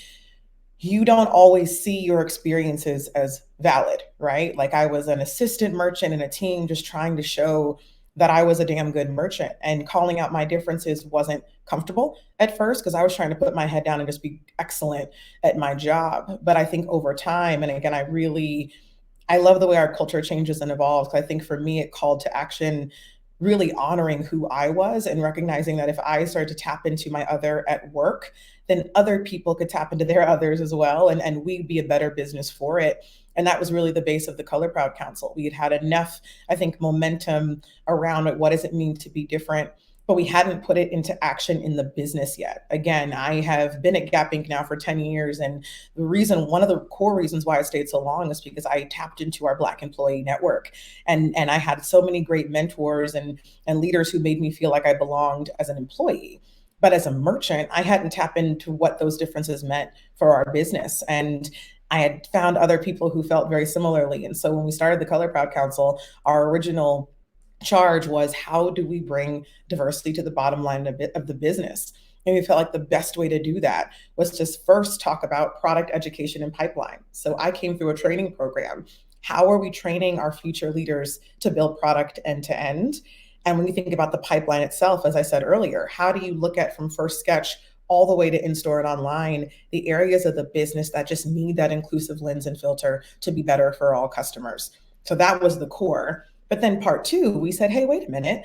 you don't always see your experiences as valid, right? Like I was an assistant merchant in a team just trying to show that I was a damn good merchant, and calling out my differences wasn't comfortable at first because I was trying to put my head down and just be excellent at my job. But I think over time, and again, I love the way our culture changes and evolves. I think for me, it called to action, really honoring who I was and recognizing that if I started to tap into my other at work, then other people could tap into their others as well. And we'd be a better business for it. And that was really the base of the Color Proud Council. We had enough, I think, momentum around what does it mean to be different, but we hadn't put it into action in the business yet. Again, I have been at Gap Inc. now for 10 years. And one of the core reasons why I stayed so long is because I tapped into our Black employee network. And I had so many great mentors and leaders who made me feel like I belonged as an employee. But as a merchant, I hadn't tapped into what those differences meant for our business. And I had found other people who felt very similarly. And so when we started the Color Proud Council, our original charge was, how do we bring diversity to the bottom line of the business? And we felt like the best way to do that was to first talk about product education and pipeline. So I came through a training program. How are we training our future leaders to build product end to end? And when you think about the pipeline itself, as I said earlier, how do you look at from first sketch all the way to in-store and online, the areas of the business that just need that inclusive lens and filter to be better for all customers? So that was the core. But then part two, we said, hey, wait a minute.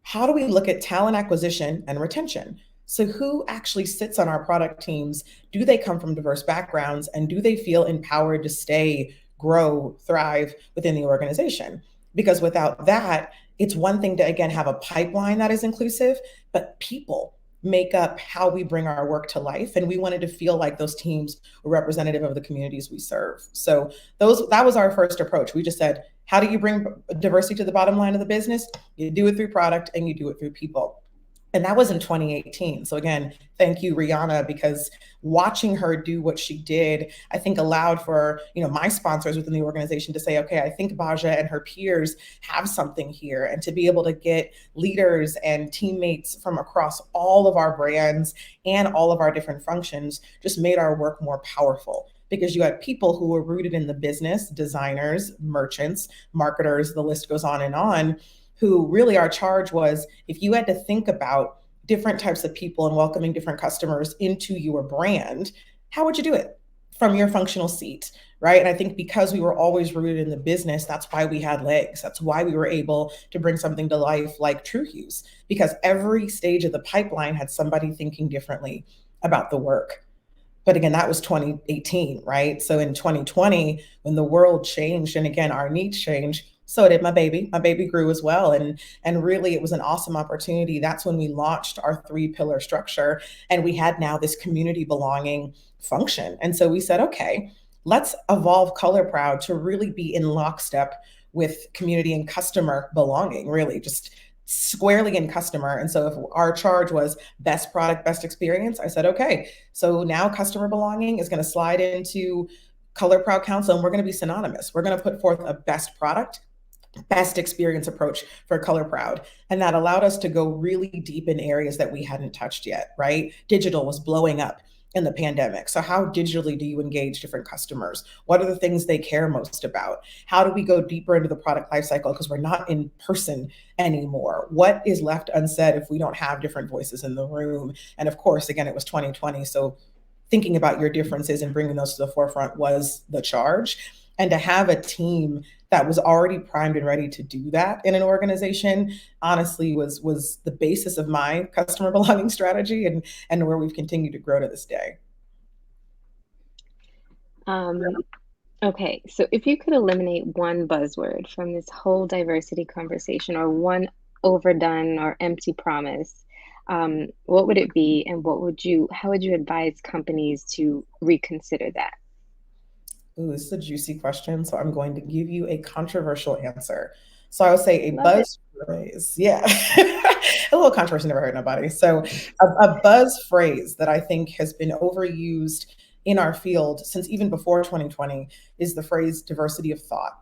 How do we look at talent acquisition and retention? So who actually sits on our product teams? Do they come from diverse backgrounds? And do they feel empowered to stay, grow, thrive within the organization? Because without that, it's one thing to, again, have a pipeline that is inclusive, but people make up how we bring our work to life. And we wanted to feel like those teams were representative of the communities we serve. So that was our first approach. We just said, how do you bring diversity to the bottom line of the business? You do it through product and you do it through people. And that was in 2018. So again, thank you, Rihanna, because watching her do what she did, I think allowed for, my sponsors within the organization to say, okay, I think Baja and her peers have something here. And to be able to get leaders and teammates from across all of our brands and all of our different functions just made our work more powerful. Because you had people who were rooted in the business, designers, merchants, marketers, the list goes on, who really our charge was, if you had to think about different types of people and welcoming different customers into your brand, how would you do it? From your functional seat, right? And I think because we were always rooted in the business, that's why we had legs. That's why we were able to bring something to life like True Hues, because every stage of the pipeline had somebody thinking differently about the work. But again, that was 2018, right? So in 2020, when the world changed, and again, our needs changed, So did my baby. My baby grew as well. And really it was an awesome opportunity. That's when we launched our 3-pillar structure, and we had now this community belonging function. And so we said, okay, let's evolve Color Proud to really be in lockstep with community and customer belonging, really just squarely in customer. And so if our charge was best product, best experience, I said, okay, so now customer belonging is going to slide into Color Proud Council, and we're going to be synonymous. We're going to put forth a best product, best experience approach for Color Proud. And that allowed us to go really deep in areas that we hadn't touched yet, right? Digital was blowing up in the pandemic. So how digitally do you engage different customers? What are the things they care most about? How do we go deeper into the product lifecycle? Because we're not in person anymore. What is left unsaid if we don't have different voices in the room? And of course, again, it was 2020. So thinking about your differences and bringing those to the forefront was the charge. And to have a team that was already primed and ready to do that in an organization, honestly, was the basis of my customer belonging strategy, and where we've continued to grow to this day. Okay, so if you could eliminate one buzzword from this whole diversity conversation, or one overdone or empty promise, what would it be, and how would you advise companies to reconsider that? Ooh, this is a juicy question, so I'm going to give you a controversial answer. So I would say a Love it. buzz phrase. Yeah. A little controversy never hurt nobody. So a buzz phrase that I think has been overused in our field since even before 2020 is the phrase diversity of thought.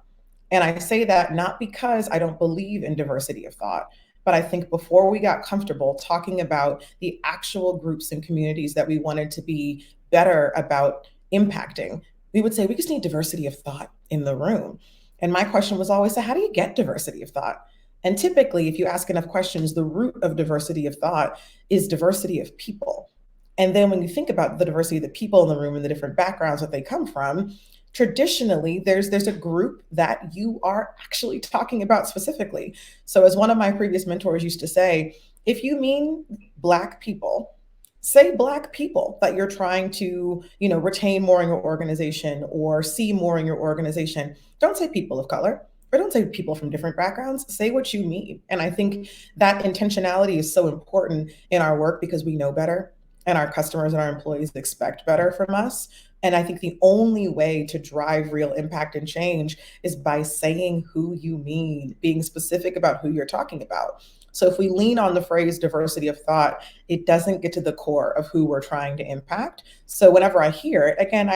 And I say that not because I don't believe in diversity of thought, but I think before we got comfortable talking about the actual groups and communities that we wanted to be better about impacting, we would say we just need diversity of thought in the room. And my question was always, so how do you get diversity of thought? And typically, if you ask enough questions, the root of diversity of thought is diversity of people. And then when you think about the diversity of the people in the room and the different backgrounds that they come from, traditionally there's a group that you are actually talking about specifically. So as one of my previous mentors used to say, if you mean Black people, say Black people that you're trying to, retain more in your organization or see more in your organization. Don't say people of color, or don't say people from different backgrounds. Say what you mean. And I think that intentionality is so important in our work because we know better, and our customers and our employees expect better from us. And I think the only way to drive real impact and change is by saying who you mean, being specific about who you're talking about. So if we lean on the phrase diversity of thought, it doesn't get to the core of who we're trying to impact. So whenever I hear it, again,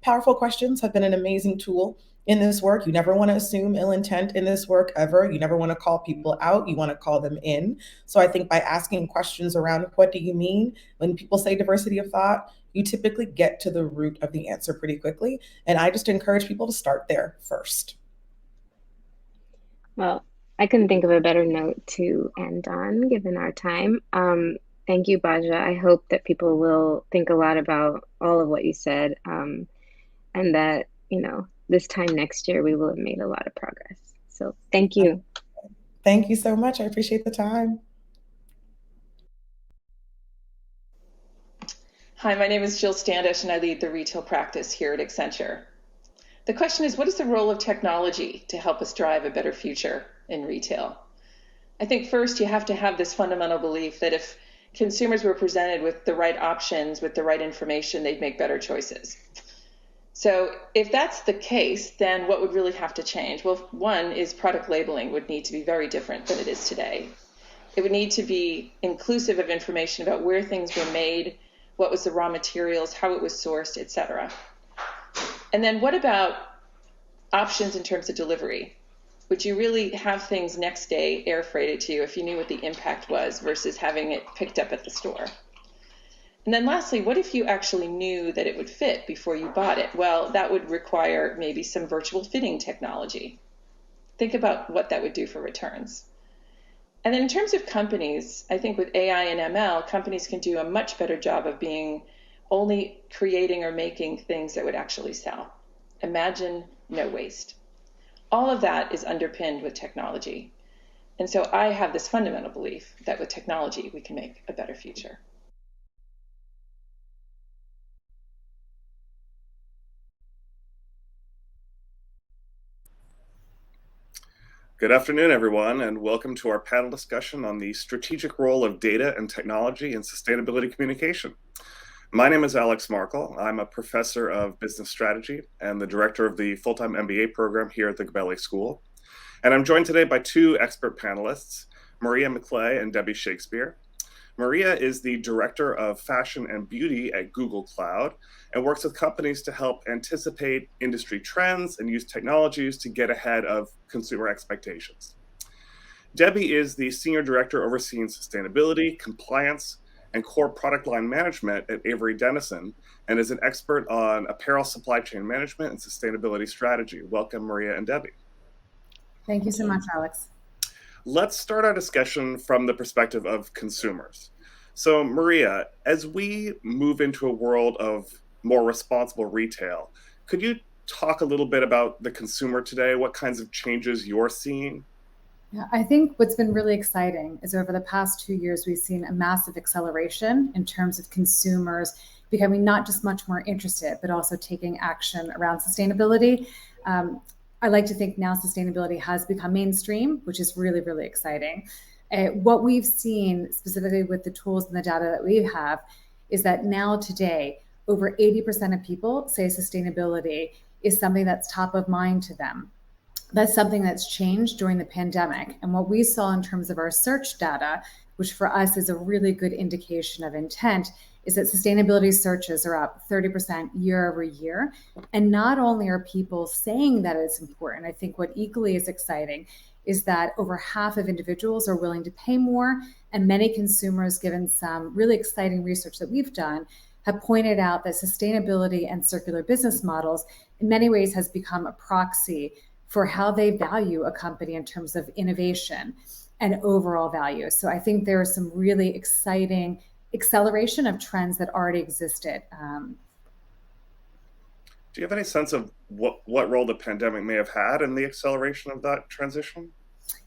powerful questions have been an amazing tool in this work. You never want to assume ill intent in this work ever. You never want to call people out. You want to call them in. So I think by asking questions around what do you mean when people say diversity of thought, you typically get to the root of the answer pretty quickly. And I just encourage people to start there first. Well, I couldn't think of a better note to end on, given our time. Thank you, Baja. I hope that people will think a lot about all of what you said, and that, this time next year, we will have made a lot of progress. So thank you. Thank you so much. I appreciate the time. Hi, my name is Jill Standish, and I lead the retail practice here at Accenture. The question is, what is the role of technology to help us drive a better future in retail? I think first you have to have this fundamental belief that if consumers were presented with the right options, with the right information, they'd make better choices. So if that's the case, then what would really have to change? Well, one is product labeling would need to be very different than it is today. It would need to be inclusive of information about where things were made, what was the raw materials, how it was sourced, etc. And then what about options in terms of delivery? Would you really have things next day air freighted to you if you knew what the impact was versus having it picked up at the store? And then lastly, what if you actually knew that it would fit before you bought it? Well, that would require maybe some virtual fitting technology. Think about what that would do for returns. And then in terms of companies, I think with AI and ML, companies can do a much better job of being only creating or making things that would actually sell. Imagine no waste. All of that is underpinned with technology. And so I have this fundamental belief that with technology, we can make a better future. Good afternoon, everyone, and welcome to our panel discussion on the strategic role of data and technology in sustainability communication. My name is Alex Markle. I'm a professor of business strategy and the director of the full-time MBA program here at the Gabelli School. And I'm joined today by two expert panelists, Maria McClay and Debbie Shakespeare. Maria is the director of fashion and beauty at Google Cloud and works with companies to help anticipate industry trends and use technologies to get ahead of consumer expectations. Debbie is the senior director overseeing sustainability, compliance, and core product line management at Avery Dennison and is an expert on apparel supply chain management and sustainability strategy. Welcome, Maria and Debbie. Thank you so much, Alex. Let's start our discussion from the perspective of consumers. So, Maria, as we move into a world of more responsible retail, could you talk a little bit about the consumer today? What kinds of changes you're seeing? Yeah, I think what's been really exciting is over the past 2 years, we've seen a massive acceleration in terms of consumers becoming not just much more interested, but also taking action around sustainability. I like to think now sustainability has become mainstream, which is really, really exciting. What we've seen specifically with the tools and the data that we have is that now today, over 80% of people say sustainability is something that's top of mind to them. That's something that's changed during the pandemic. And what we saw in terms of our search data, which for us is a really good indication of intent, is that sustainability searches are up 30% year over year. And not only are people saying that it's important, I think what equally is exciting is that over half of individuals are willing to pay more. And many consumers, given some really exciting research that we've done, have pointed out that sustainability and circular business models in many ways has become a proxy for how they value a company in terms of innovation and overall value. So I think there are some really exciting acceleration of trends that already existed. Do you have any sense of what role the pandemic may have had in the acceleration of that transition?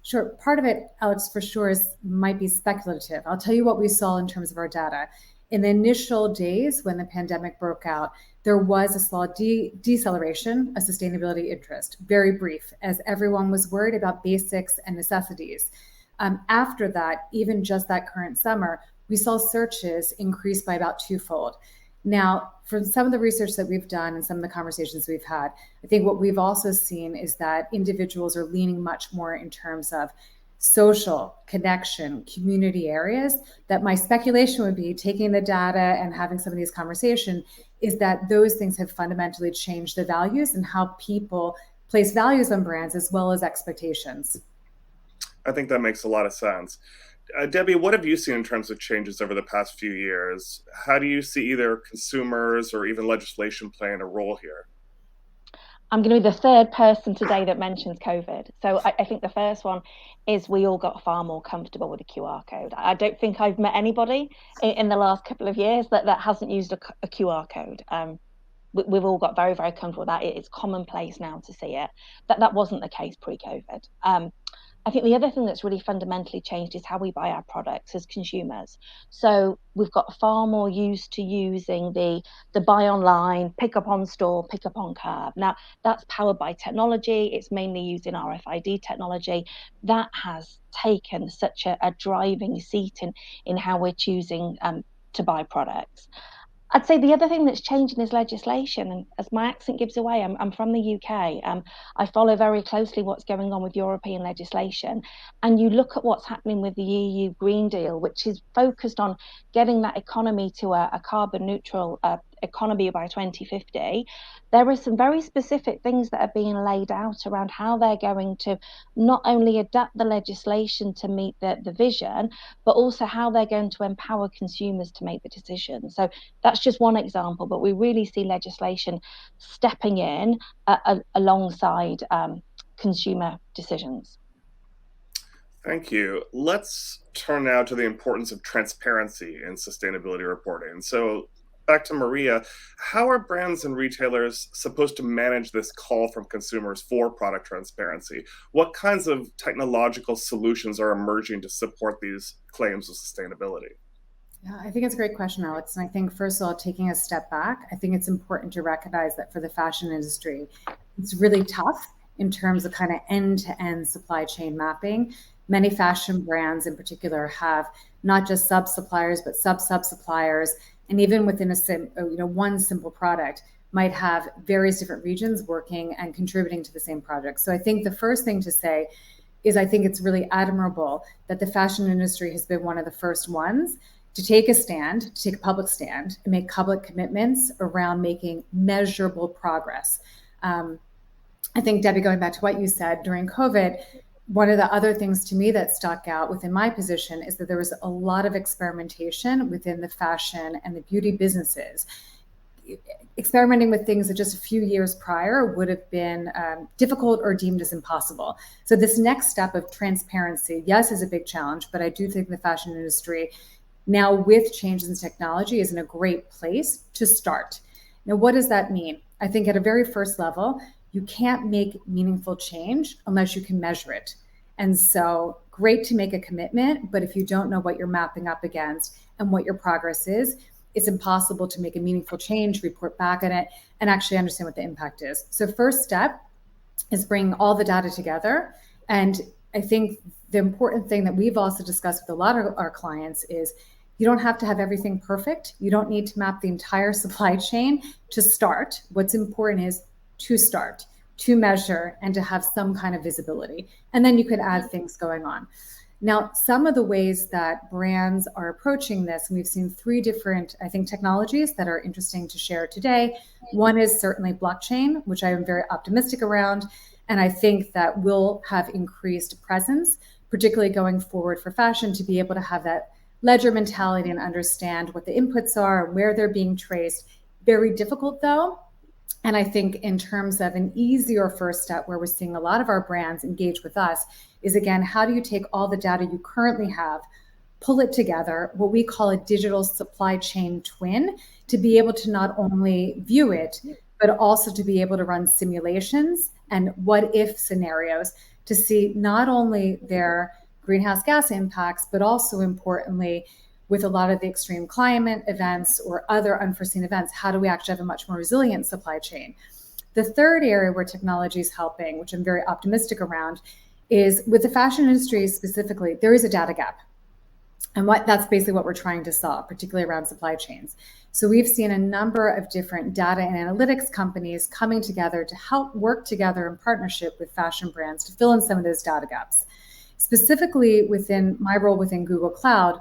Sure. Part of it, Alex, for sure might be speculative. I'll tell you what we saw in terms of our data. In the initial days when the pandemic broke out, there was a slow deceleration of sustainability interest, very brief, as everyone was worried about basics and necessities. After that, even just that current summer, we saw searches increase by about twofold. Now, from some of the research that we've done and some of the conversations we've had, I think what we've also seen is that individuals are leaning much more in terms of social connection, community areas. That my speculation would be, taking the data and having some of these conversations, is that those things have fundamentally changed the values and how people place values on brands as well as expectations. I think that makes a lot of sense. Debbie, what have you seen in terms of changes over the past few years? How do you see either consumers or even legislation playing a role here? I'm going to be the third person today that mentions COVID. So I think the first one is we all got far more comfortable with a QR code. I don't think I've met anybody in the last couple of years that hasn't used a QR code. We've all got very, very comfortable with that. It's commonplace now to see it. That wasn't the case pre-COVID. I think the other thing that's really fundamentally changed is how we buy our products as consumers. So we've got far more used to using the buy online, pick up on store, pick up on curb. Now, that's powered by technology. It's mainly using RFID technology. That has taken such a driving seat in how we're choosing to buy products. I'd say the other thing that's changing is legislation. And as my accent gives away, I'm from the UK. I follow very closely what's going on with European legislation. And you look at what's happening with the EU Green Deal, which is focused on getting that economy to a carbon neutral economy by 2050. There are some very specific things that are being laid out around how they're going to not only adapt the legislation to meet the vision, but also how they're going to empower consumers to make the decision. So that's just one example, but we really see legislation stepping in alongside consumer decisions. Thank you. Let's turn now to the importance of transparency in sustainability reporting. So back to Maria, how are brands and retailers supposed to manage this call from consumers for product transparency? What kinds of technological solutions are emerging to support these claims of sustainability? Yeah, I think it's a great question, Alex. And I think, first of all, taking a step back, I think it's important to recognize that for the fashion industry, it's really tough in terms of kind of end-to-end supply chain mapping. Many fashion brands in particular have not just sub-suppliers, but sub-sub-suppliers, and even within one simple product might have various different regions working and contributing to the same project. So I think the first thing to say is I think it's really admirable that the fashion industry has been one of the first ones to take a stand, to take a public stand, and make public commitments around making measurable progress. I think, Debbie, going back to what you said during COVID, one of the other things to me that stuck out within my position is that there was a lot of experimentation within the fashion and the beauty businesses, experimenting with things that just a few years prior would have been difficult or deemed as impossible. So this next step of transparency, yes, is a big challenge, but I do think the fashion industry now with changes in technology is in a great place to start. Now, what does that mean? I think at a very first level, you can't make meaningful change unless you can measure it. And so great to make a commitment, but if you don't know what you're mapping up against and what your progress is, it's impossible to make a meaningful change, report back on it, and actually understand what the impact is. So first step is bringing all the data together. And I think the important thing that we've also discussed with a lot of our clients is you don't have to have everything perfect. You don't need to map the entire supply chain to start. What's important is to start, to measure, and to have some kind of visibility. And then you could add things going on. Now, some of the ways that brands are approaching this, and we've seen 3 different, I think, technologies that are interesting to share today. One is certainly blockchain, which I am very optimistic around. And I think that will have increased presence, particularly going forward for fashion, to be able to have that ledger mentality and understand what the inputs are, where they're being traced. Very difficult though. And I think in terms of an easier first step where we're seeing a lot of our brands engage with us is, again, how do you take all the data you currently have, pull it together, what we call a digital supply chain twin, to be able to not only view it, but also to be able to run simulations and what if scenarios to see not only their greenhouse gas impacts, but also importantly, with a lot of the extreme climate events or other unforeseen events, how do we actually have a much more resilient supply chain? The third area where technology is helping, which I'm very optimistic around, is with the fashion industry specifically, there is a data gap. And that's basically what we're trying to solve, particularly around supply chains. So we've seen a number of different data and analytics companies coming together to help work together in partnership with fashion brands to fill in some of those data gaps. Specifically within my role within Google Cloud,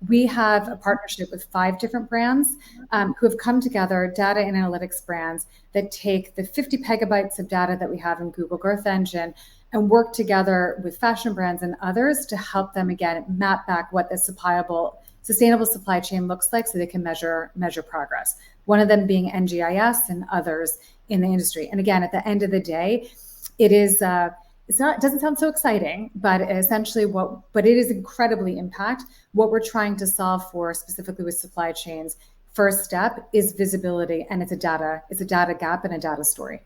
we have a partnership with 5 different brands who have come together, data and analytics brands that take the 50 petabytes of data that we have in Google Growth Engine and work together with fashion brands and others to help them, again, map back what the sustainable supply chain looks like so they can measure progress. One of them being NGIS and others in the industry. And again, at the end of the day, it doesn't sound so exciting, but essentially but it is incredibly impact. What we're trying to solve for specifically with supply chains, first step is visibility, and it's a data gap and a data story.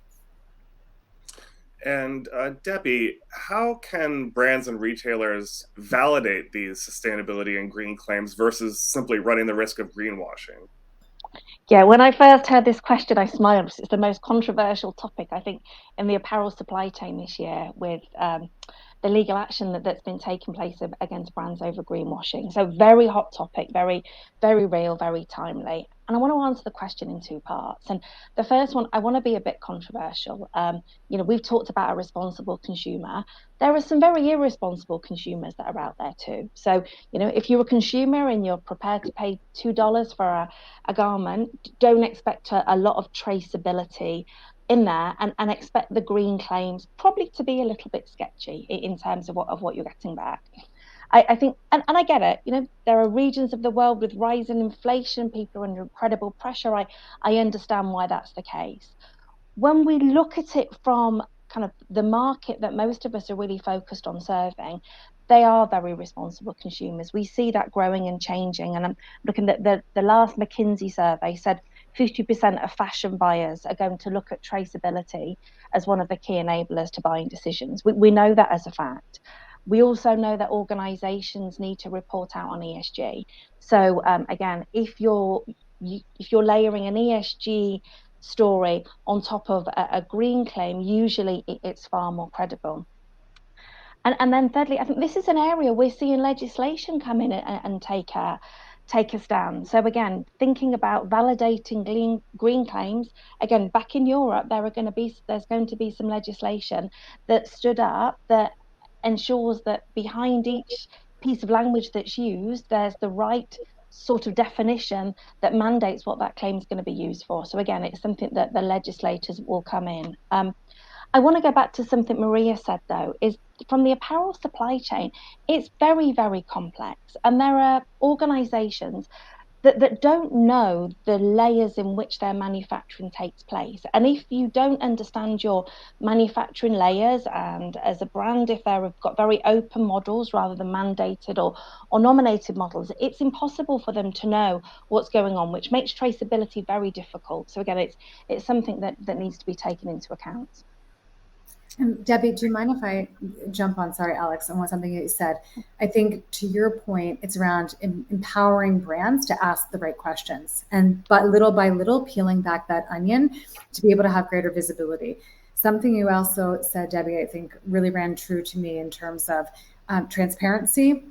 And Debbie, how can brands and retailers validate these sustainability and green claims versus simply running the risk of greenwashing? Yeah, when I first heard this question, I smiled because it's the most controversial topic, I think, in the apparel supply chain this year with the legal action that's been taking place against brands over greenwashing. So very hot topic, very, very real, very timely. And I want to answer the question in 2 parts. And the first one, I want to be a bit controversial. We've talked about a responsible consumer. There are some very irresponsible consumers that are out there too. So, if you're a consumer and you're prepared to pay $2 for a garment, don't expect a lot of traceability in there and expect the green claims probably to be a little bit sketchy in terms of what you're getting back. I think, and I get it, there are regions of the world with rising inflation, people are under incredible pressure. I understand why that's the case. When we look at it from kind of the market that most of us are really focused on serving, they are very responsible consumers. We see that growing and changing. And I'm looking at the last McKinsey survey said 50% of fashion buyers are going to look at traceability as one of the key enablers to buying decisions. We know that as a fact. We also know that organizations need to report out on ESG. So again, if you're layering an ESG story on top of a green claim, usually it's far more credible. And then thirdly, I think this is an area we're seeing legislation come in and take a stand. So again, thinking about validating green claims, again, back in Europe, there's going to be some legislation that stood up that ensures that behind each piece of language that's used, there's the right sort of definition that mandates what that claim is going to be used for. So again, it's something that the legislators will come in. I want to go back to something Maria said, though, is from the apparel supply chain, it's very, very complex. And there are organizations that don't know the layers in which their manufacturing takes place. And if you don't understand your manufacturing layers, and as a brand, if they've got very open models rather than mandated or nominated models, it's impossible for them to know what's going on, which makes traceability very difficult. So again, it's something that needs to be taken into account. And Debbie, do you mind if I jump on, sorry, Alex, on something that you said? I think to your point, it's around empowering brands to ask the right questions and little by little peeling back that onion to be able to have greater visibility. Something you also said, Debbie, I think really ran true to me in terms of transparency.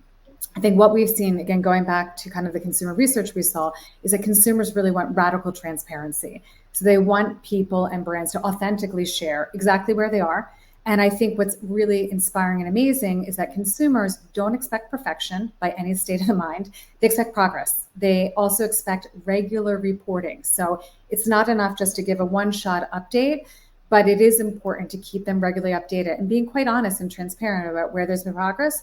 I think what we've seen, again, going back to kind of the consumer research we saw, is that consumers really want radical transparency. So they want people and brands to authentically share exactly where they are. And I think what's really inspiring and amazing is that consumers don't expect perfection by any state of the mind. They expect progress. They also expect regular reporting. So it's not enough just to give a one-shot update, but it is important to keep them regularly updated and being quite honest and transparent about where there's been progress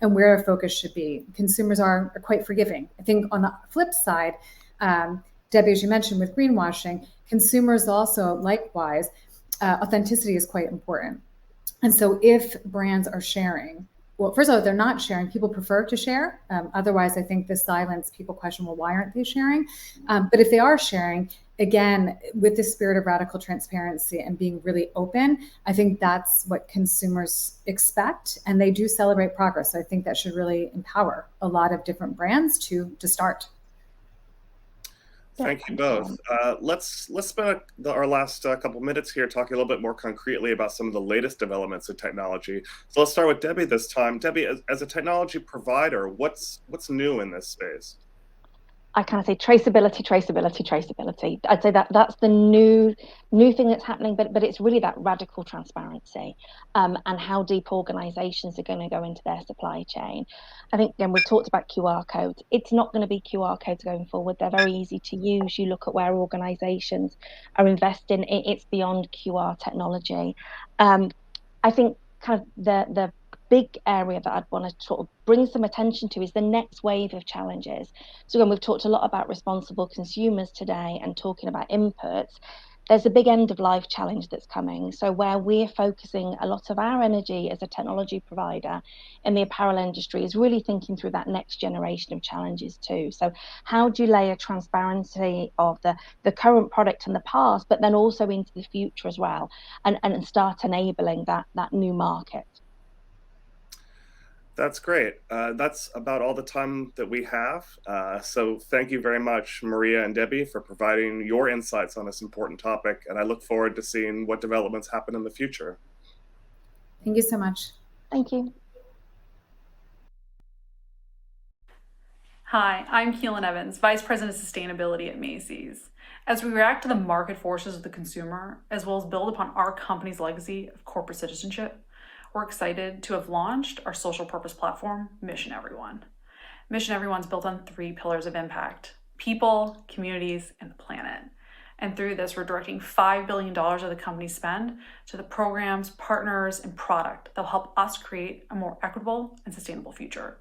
and where our focus should be. Consumers are quite forgiving. I think on the flip side, Debbie, as you mentioned with greenwashing, consumers also likewise, authenticity is quite important. And so if brands are sharing, well, first of all, if they're not sharing, people prefer to share. Otherwise, I think the silence, people question, well, why aren't they sharing? But if they are sharing, again, with the spirit of radical transparency and being really open, I think that's what consumers expect. And they do celebrate progress. So I think that should really empower a lot of different brands to start. Thank you both. Let's spend our last couple minutes here talking a little bit more concretely about some of the latest developments in technology. So let's start with Debbie this time. Debbie, as a technology provider, what's new in this space? I kind of say traceability. I'd say that's the new thing that's happening, but it's really that radical transparency and how deep organizations are going to go into their supply chain. I think, again, we've talked about QR codes. It's not going to be QR codes going forward. They're very easy to use. You look at where organizations are investing. It's beyond QR technology. I think kind of the big area that I'd want to sort of bring some attention to is the next wave of challenges. So again, we've talked a lot about responsible consumers today and talking about inputs. There's a big end of life challenge that's coming. So where we're focusing a lot of our energy as a technology provider in the apparel industry is really thinking through that next generation of challenges too. So how do you layer transparency of the current product and the past, but then also into the future as well, and start enabling that new market? That's great. That's about all the time that we have. So thank you very much, Maria and Debbie, for providing your insights on this important topic. And I look forward to seeing what developments happen in the future. Thank you so much. Thank you. Hi, I'm Keelan Evans, Vice President of Sustainability at Macy's. As we react to the market forces of the consumer, as well as build upon our company's legacy of corporate citizenship, we're excited to have launched our social purpose platform, Mission Everyone. Mission Everyone's built on 3 pillars of impact: people, communities, and the planet. And through this, we're directing $5 billion of the company's spend to the programs, partners, and product that will help us create a more equitable and sustainable future.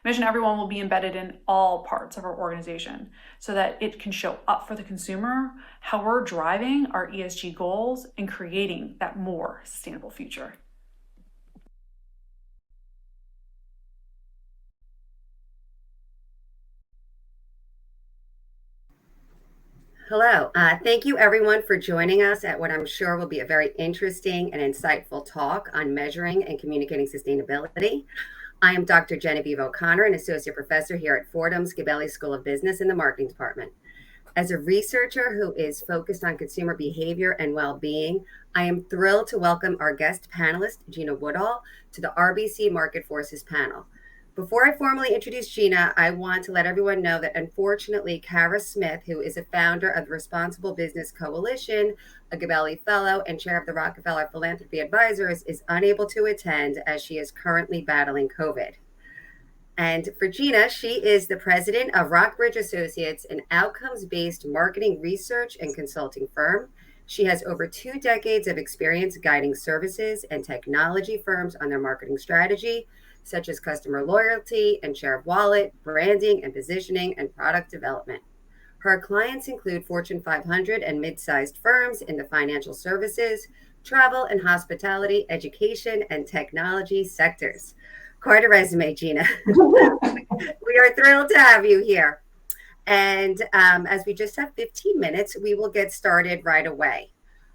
Mission Everyone will be embedded in all parts of our organization so that it can show up for the consumer how we're driving our ESG goals and creating that more sustainable future. Hello. Thank you, everyone, for joining us at what I'm sure will be a very interesting and insightful talk on measuring and communicating sustainability. I am Dr. Genevieve O'Connor, an associate professor here at Fordham's Gabelli School of Business in the Marketing Department. As a researcher who is focused on consumer behavior and well-being, I am thrilled to welcome our guest panelist, Gina Woodall, to the RBC Market Forces panel. Before I formally introduce Gina, I want to let everyone know that unfortunately, Kara Smith, who is a founder of the Responsible Business Coalition, a Gabelli Fellow, and chair of the Rockefeller Philanthropy Advisors, is unable to attend as she is currently battling COVID. And for Gina, she is the president of Rockbridge Associates, an outcomes-based marketing research and consulting firm. She has over 2 decades of experience guiding services and technology firms on their marketing strategy, such as customer loyalty and share of wallet, branding and positioning, and product development. Her clients include Fortune 500 and mid-sized firms in the financial services, travel and hospitality, education, and technology sectors. Quite a resume, Gina. We are thrilled to have you here. And as we just have 15 minutes, we will get started right away.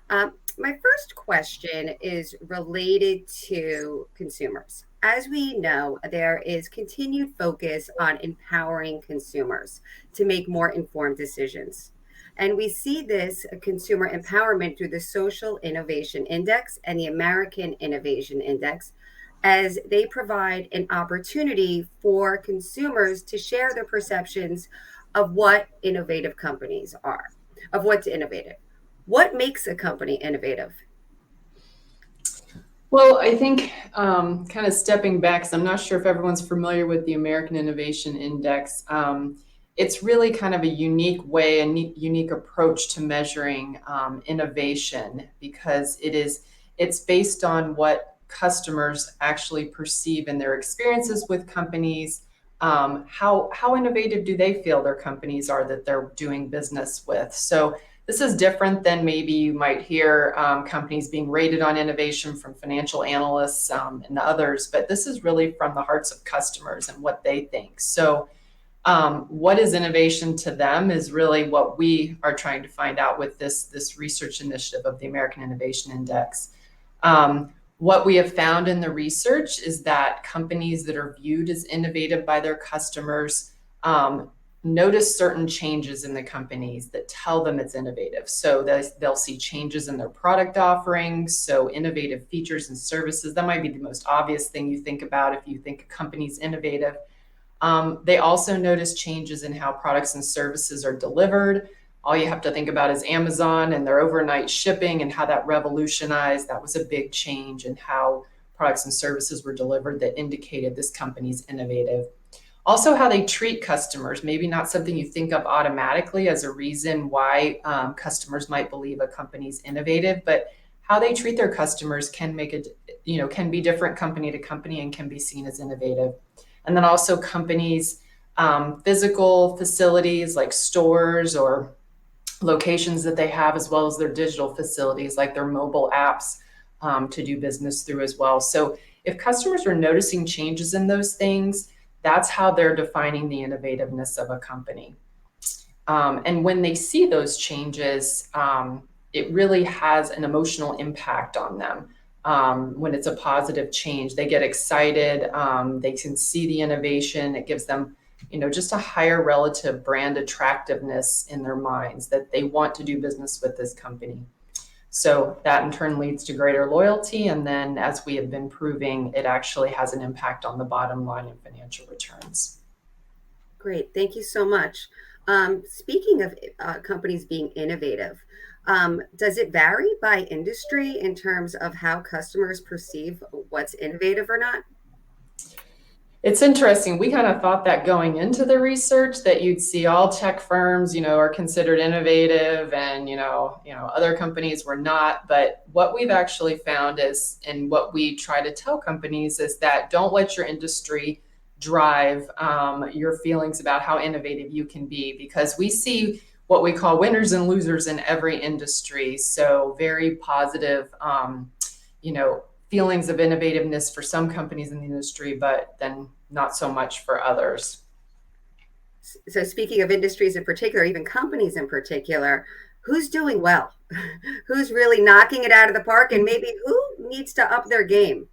My first question is related to consumers. As we know, there is continued focus on empowering consumers to make more informed decisions. And we see this consumer empowerment through the Social Innovation Index and the American Innovation Index, as they provide an opportunity for consumers to share their perceptions of what innovative companies are, of what's innovative. What makes a company innovative? Well, I think kind of stepping back, because I'm not sure if everyone's familiar with the American Innovation Index. It's really kind of a unique way, a unique approach to measuring innovation, because it's based on what customers actually perceive in their experiences with companies. How innovative do they feel their companies are that they're doing business with? So this is different than maybe you might hear companies being rated on innovation from financial analysts and others, but this is really from the hearts of customers and what they think. So what is innovation to them is really what we are trying to find out with this research initiative of the American Innovation Index. What we have found in the research is that companies that are viewed as innovative by their customers notice certain changes in the companies that tell them it's innovative. So they'll see changes in their product offerings, so innovative features and services. That might be the most obvious thing you think about if you think a company's innovative. They also notice changes in how products and services are delivered. All you have to think about is Amazon and their overnight shipping and how that revolutionized. That was a big change in how products and services were delivered that indicated this company's innovative. Also, how they treat customers, maybe not something you think of automatically as a reason why customers might believe a company's innovative, but how they treat their customers can can be different company to company and can be seen as innovative. And then also companies' physical facilities like stores or locations that they have, as well as their digital facilities like their mobile apps to do business through as well. So if customers are noticing changes in those things, that's how they're defining the innovativeness of a company. And when they see those changes, it really has an emotional impact on them. When it's a positive change, they get excited, they can see the innovation, it gives them just a higher relative brand attractiveness in their minds that they want to do business with this company. So that in turn leads to greater loyalty. And then as we have been proving, it actually has an impact on the bottom line and financial returns. Great. Thank you so much. Speaking of companies being innovative, does it vary by industry in terms of how customers perceive what's innovative or not? It's interesting. We kind of thought that going into the research that you'd see all tech firms, are considered innovative and, other companies were not. But what we've actually found is, and what we try to tell companies is that don't let your industry drive your feelings about how innovative you can be, because we see what we call winners and losers in every industry. So very positive, feelings of innovativeness for some companies in the industry, but then not so much for others. So speaking of industries in particular, even companies in particular, who's doing well? Who's really knocking it out of the park, and maybe who needs to up their game?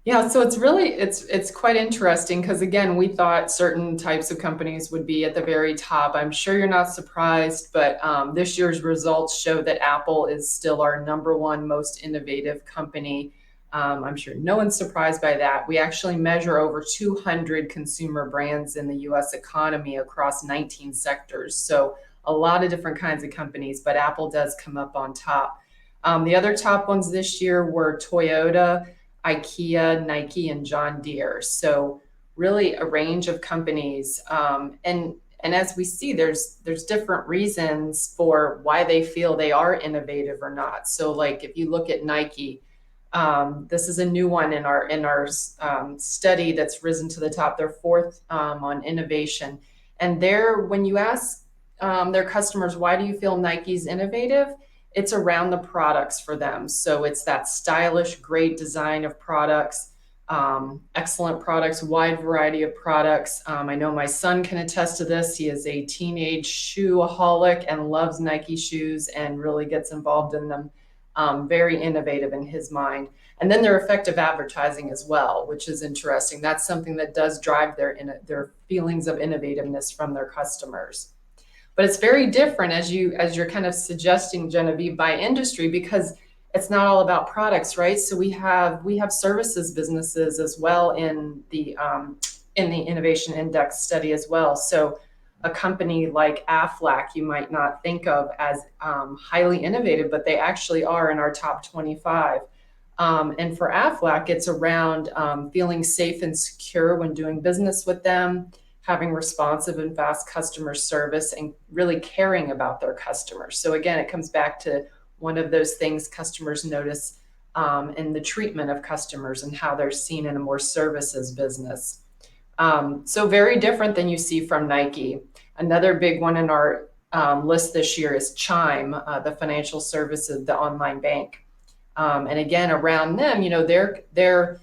Yeah, so it's quite interesting because again, we thought certain types of companies would be at the very top. I'm sure you're not surprised, but this year's results show that Apple is still our number one most innovative company. I'm sure no one's surprised by that. We actually measure over 200 consumer brands in the U.S. economy across 19 sectors. So a lot of different kinds of companies, but Apple does come up on top. The other top ones this year were Toyota, IKEA, Nike, and John Deere. So really a range of companies. And as we see, there's different reasons for why they feel they are innovative or not. So like if you look at Nike, this is a new one in our study that's risen to the top. They're fourth on innovation. And when you ask their customers, why do you feel Nike's innovative? It's around the products for them. So it's that stylish, great design of products, excellent products, wide variety of products. I know my son can attest to this. He is a teenage shoeaholic and loves Nike shoes and really gets involved in them. Very innovative in his mind. And then their effective advertising as well, which is interesting. That's something that does drive their feelings of innovativeness from their customers. But it's very different as you're kind of suggesting, Genevieve, by industry, because it's not all about products, right? So we have services businesses as well in the Innovation Index study as well. So a company like Aflac, you might not think of as highly innovative, but they actually are in our top 25. And for Aflac, it's around feeling safe and secure when doing business with them, having responsive and fast customer service, and really caring about their customers. So again, it comes back to one of those things customers notice in the treatment of customers and how they're seen in a more services business. So very different than you see from Nike. Another big one in our list this year is Chime, the financial services, the online bank. And again, around them, they're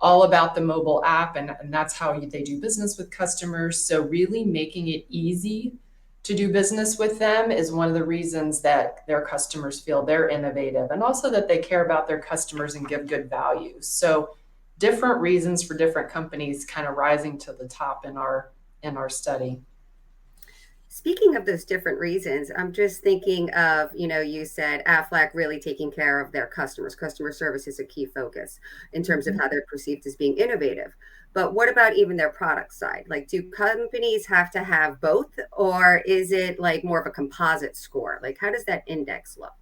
all about the mobile app, and that's how they do business with customers. So really making it easy to do business with them is one of the reasons that their customers feel they're innovative, and also that they care about their customers and give good value. So different reasons for different companies kind of rising to the top in our study. Speaking of those different reasons, I'm just thinking of, you said Aflac really taking care of their customers. Customer service is a key focus in terms of how they're perceived as being innovative. But what about even their product side? Like, do companies have to have both, or is it like more of a composite score? Like, how does that index look?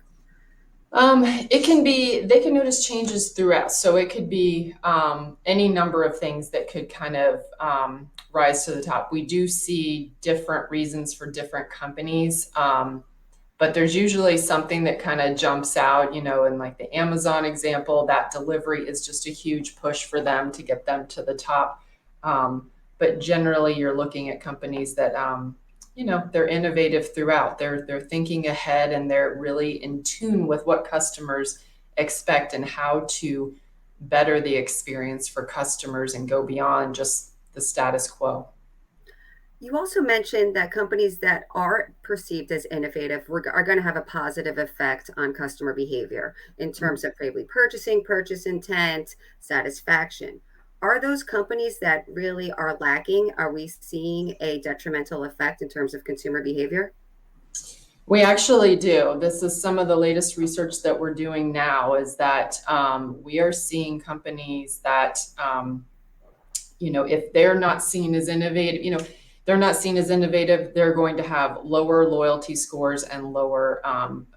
They can notice changes throughout. So it could be any number of things that could kind of rise to the top. We do see different reasons for different companies, but there's usually something that kind of jumps out, in like the Amazon example, that delivery is just a huge push for them to get them to the top. But generally you're looking at companies that they're innovative throughout. They're thinking ahead, and they're really in tune with what customers expect and how to better the experience for customers and go beyond just the status quo. You also mentioned that companies that are perceived as innovative are going to have a positive effect on customer behavior in terms of probably purchasing, purchase intent, satisfaction. Are those companies that really are lacking? Are we seeing a detrimental effect in terms of consumer behavior? We actually do. This is some of the latest research that we're doing now, is that we are seeing companies that, if they're not seen as innovative, they're going to have lower loyalty scores and lower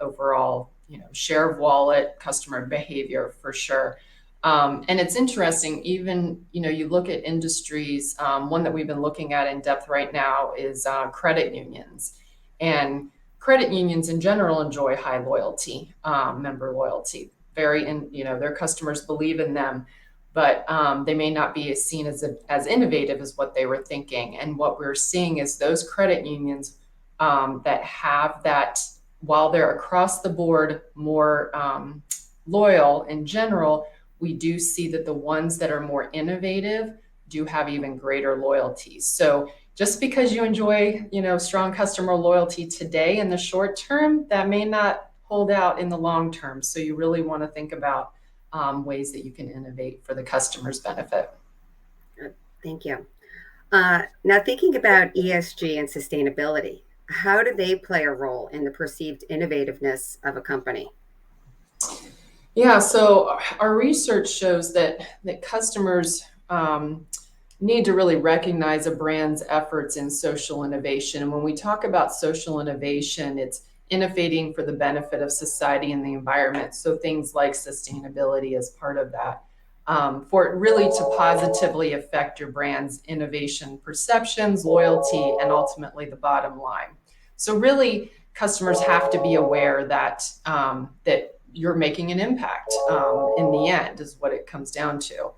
overall, share of wallet, customer behavior for sure. And it's interesting, even, you look at industries, one that we've been looking at in depth right now is credit unions. And credit unions in general enjoy high loyalty, member loyalty. Their customers believe in them, but they may not be seen as innovative as what they were thinking. And what we're seeing is those credit unions that have that, while they're across the board more loyal in general, we do see that the ones that are more innovative do have even greater loyalty. So just because you enjoy, strong customer loyalty today in the short term, that may not hold out in the long term. So you really want to think about ways that you can innovate for the customer's benefit. Thank you. Now, thinking about ESG and sustainability, how do they play a role in the perceived innovativeness of a company? Yeah, so our research shows that customers need to really recognize a brand's efforts in social innovation. And when we talk about social innovation, it's innovating for the benefit of society and the environment. So things like sustainability is part of that. For it really to positively affect your brand's innovation perceptions, loyalty, and ultimately the bottom line. So really, customers have to be aware that that you're making an impact in the end is what it comes down to.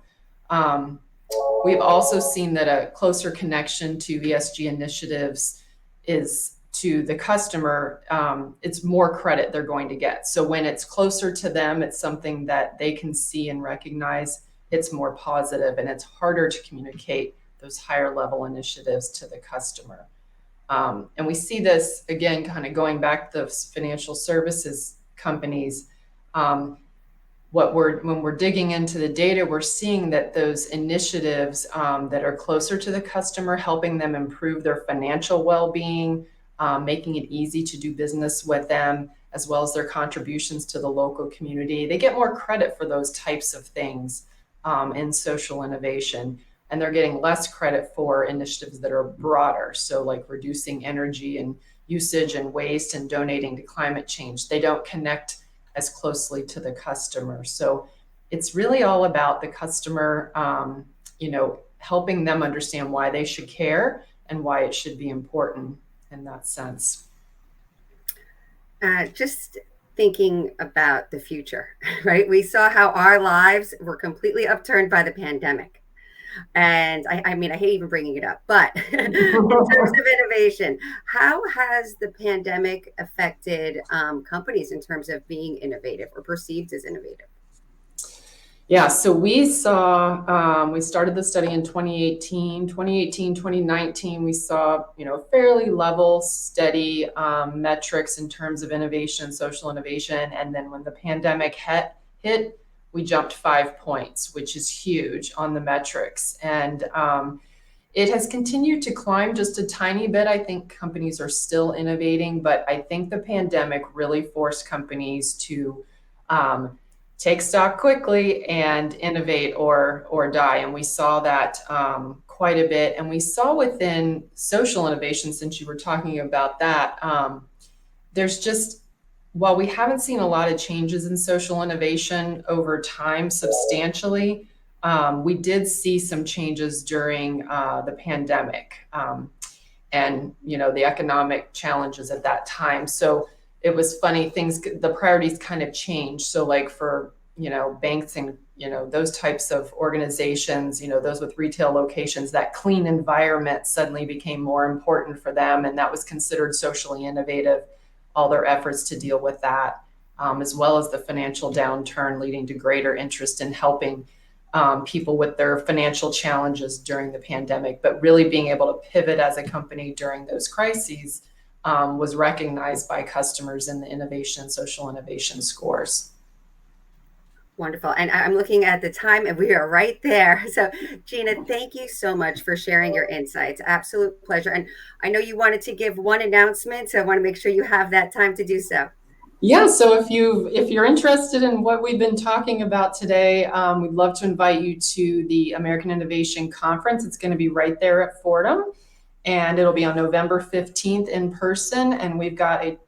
We've also seen that a closer connection to ESG initiatives is to the customer, it's more credit they're going to get. So when it's closer to them, it's something that they can see and recognize, it's more positive, and it's harder to communicate those higher level initiatives to the customer. And we see this, again, kind of going back to the financial services companies. When we're digging into the data, we're seeing that those initiatives that are closer to the customer, helping them improve their financial well-being, making it easy to do business with them, as well as their contributions to the local community, they get more credit for those types of things in social innovation. And they're getting less credit for initiatives that are broader. So like reducing energy and usage and waste and donating to climate change. They don't connect as closely to the customer. So it's really all about the customer, helping them understand why they should care and why it should be important in that sense. Just thinking about the future, right? We saw how our lives were completely upturned by the pandemic. And I mean, I hate even bringing it up, but in terms of innovation, how has the pandemic affected companies in terms of being innovative or perceived as innovative? Yeah, so we saw, we started the study in 2018, 2019, we saw, fairly level, steady metrics in terms of innovation, social innovation. And then when the pandemic hit, we jumped 5 points, which is huge on the metrics. And it has continued to climb just a tiny bit. I think companies are still innovating, but I think the pandemic really forced companies to take stock quickly and innovate or die. And we saw that quite a bit. And we saw within social innovation, since you were talking about that, there's just, while we haven't seen a lot of changes in social innovation over time substantially, we did see some changes during the pandemic and the economic challenges at that time. So it was funny, the priorities kind of changed. So like for banks and those types of organizations, those with retail locations, that clean environment suddenly became more important for them, and that was considered socially innovative. All their efforts to deal with that, as well as the financial downturn leading to greater interest in helping people with their financial challenges during the pandemic. But really being able to pivot as a company during those crises was recognized by customers in the innovation and social innovation scores. Wonderful. And I'm looking at the time and we are right there. So Gina, thank you so much for sharing your insights. Absolute pleasure. And I know you wanted to give one announcement, so I want to make sure you have that time to do so. Yeah, so if you're interested in what we've been talking about today, we'd love to invite you to the American Innovation Conference. It's going to be right there at Fordham, and it'll be on November 15th in person. And we've got a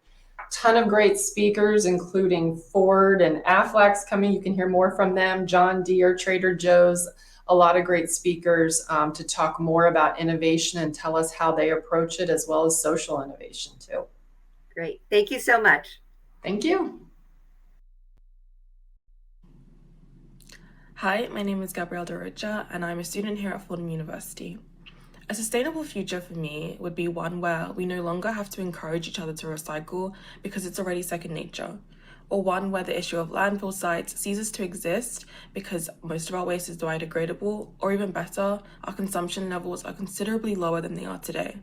ton of great speakers, including Ford and Aflac's coming. You can hear more from them. John Deere, Trader Joe's, a lot of great speakers to talk more about innovation and tell us how they approach it, as well as social innovation too. Great. Thank you so much. Thank you. Hi, my name is Gabrielle DeRocha, and I'm a student here at Fordham University. A sustainable future for me would be one where we no longer have to encourage each other to recycle because it's already second nature, or one where the issue of landfill sites ceases to exist because most of our waste is biodegradable, or even better, our consumption levels are considerably lower than they are today.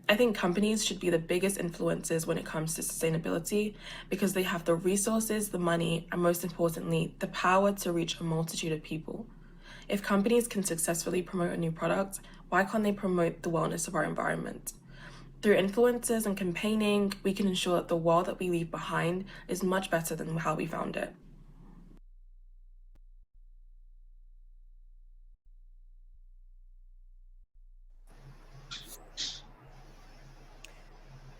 I think companies should be the biggest influencers when it comes to sustainability because they have the resources, the money, and most importantly, the power to reach a multitude of people. If companies can successfully promote a new product, why can't they promote the wellness of our environment? Through influencers and campaigning, we can ensure that the world that we leave behind is much better than how we found it.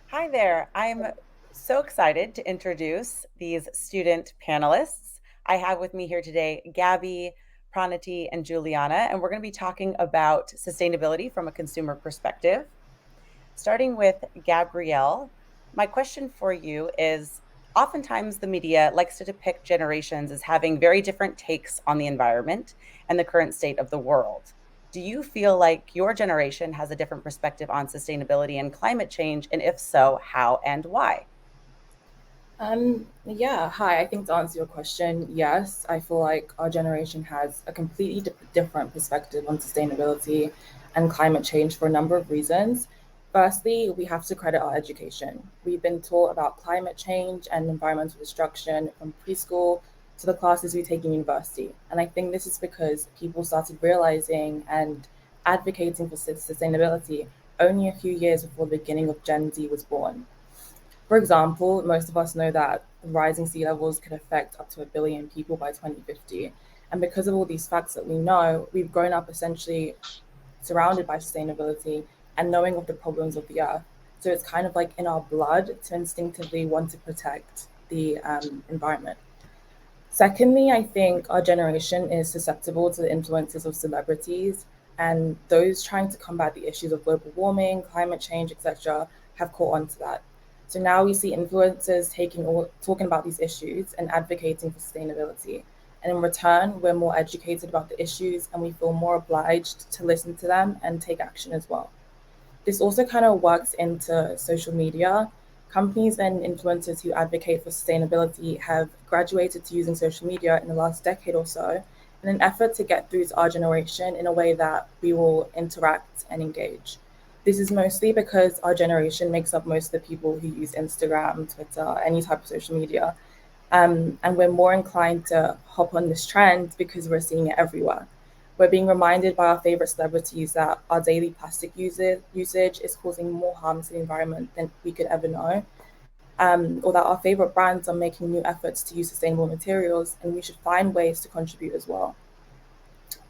Hi there. I'm so excited to introduce these student panelists. I have with me here today Gabby, Pranati, and Juliana, and we're going to be talking about sustainability from a consumer perspective. Starting with Gabrielle, my question for you is, oftentimes the media likes to depict generations as having very different takes on the environment and the current state of the world. Do you feel like your generation has a different perspective on sustainability and climate change? And if so, how and why? Yeah, hi. I think to answer your question, yes, I feel like our generation has a completely different perspective on sustainability and climate change for a number of reasons. Firstly, we have to credit our education. We've been taught about climate change and environmental destruction from preschool to the classes we take in university. And I think this is because people started realizing and advocating for sustainability only a few years before the beginning of Gen Z was born. For example, most of us know that rising sea levels could affect up to 1 billion people by 2050. And because of all these facts that we know, we've grown up essentially surrounded by sustainability and knowing of the problems of the earth. So it's kind of like in our blood to instinctively want to protect the environment. Secondly, I think our generation is susceptible to the influences of celebrities, and those trying to combat the issues of global warming, climate change, etc., have caught on to that. So now we see influencers talking about these issues and advocating for sustainability. And in return, we're more educated about the issues and we feel more obliged to listen to them and take action as well. This also kind of works into social media. Companies and influencers who advocate for sustainability have graduated to using social media in the last decade or so in an effort to get through to our generation in a way that we will interact and engage. This is mostly because our generation makes up most of the people who use Instagram, Twitter, any type of social media. And we're more inclined to hop on this trend because we're seeing it everywhere. We're being reminded by our favorite celebrities that our daily plastic usage is causing more harm to the environment than we could ever know, or that our favorite brands are making new efforts to use sustainable materials, and we should find ways to contribute as well.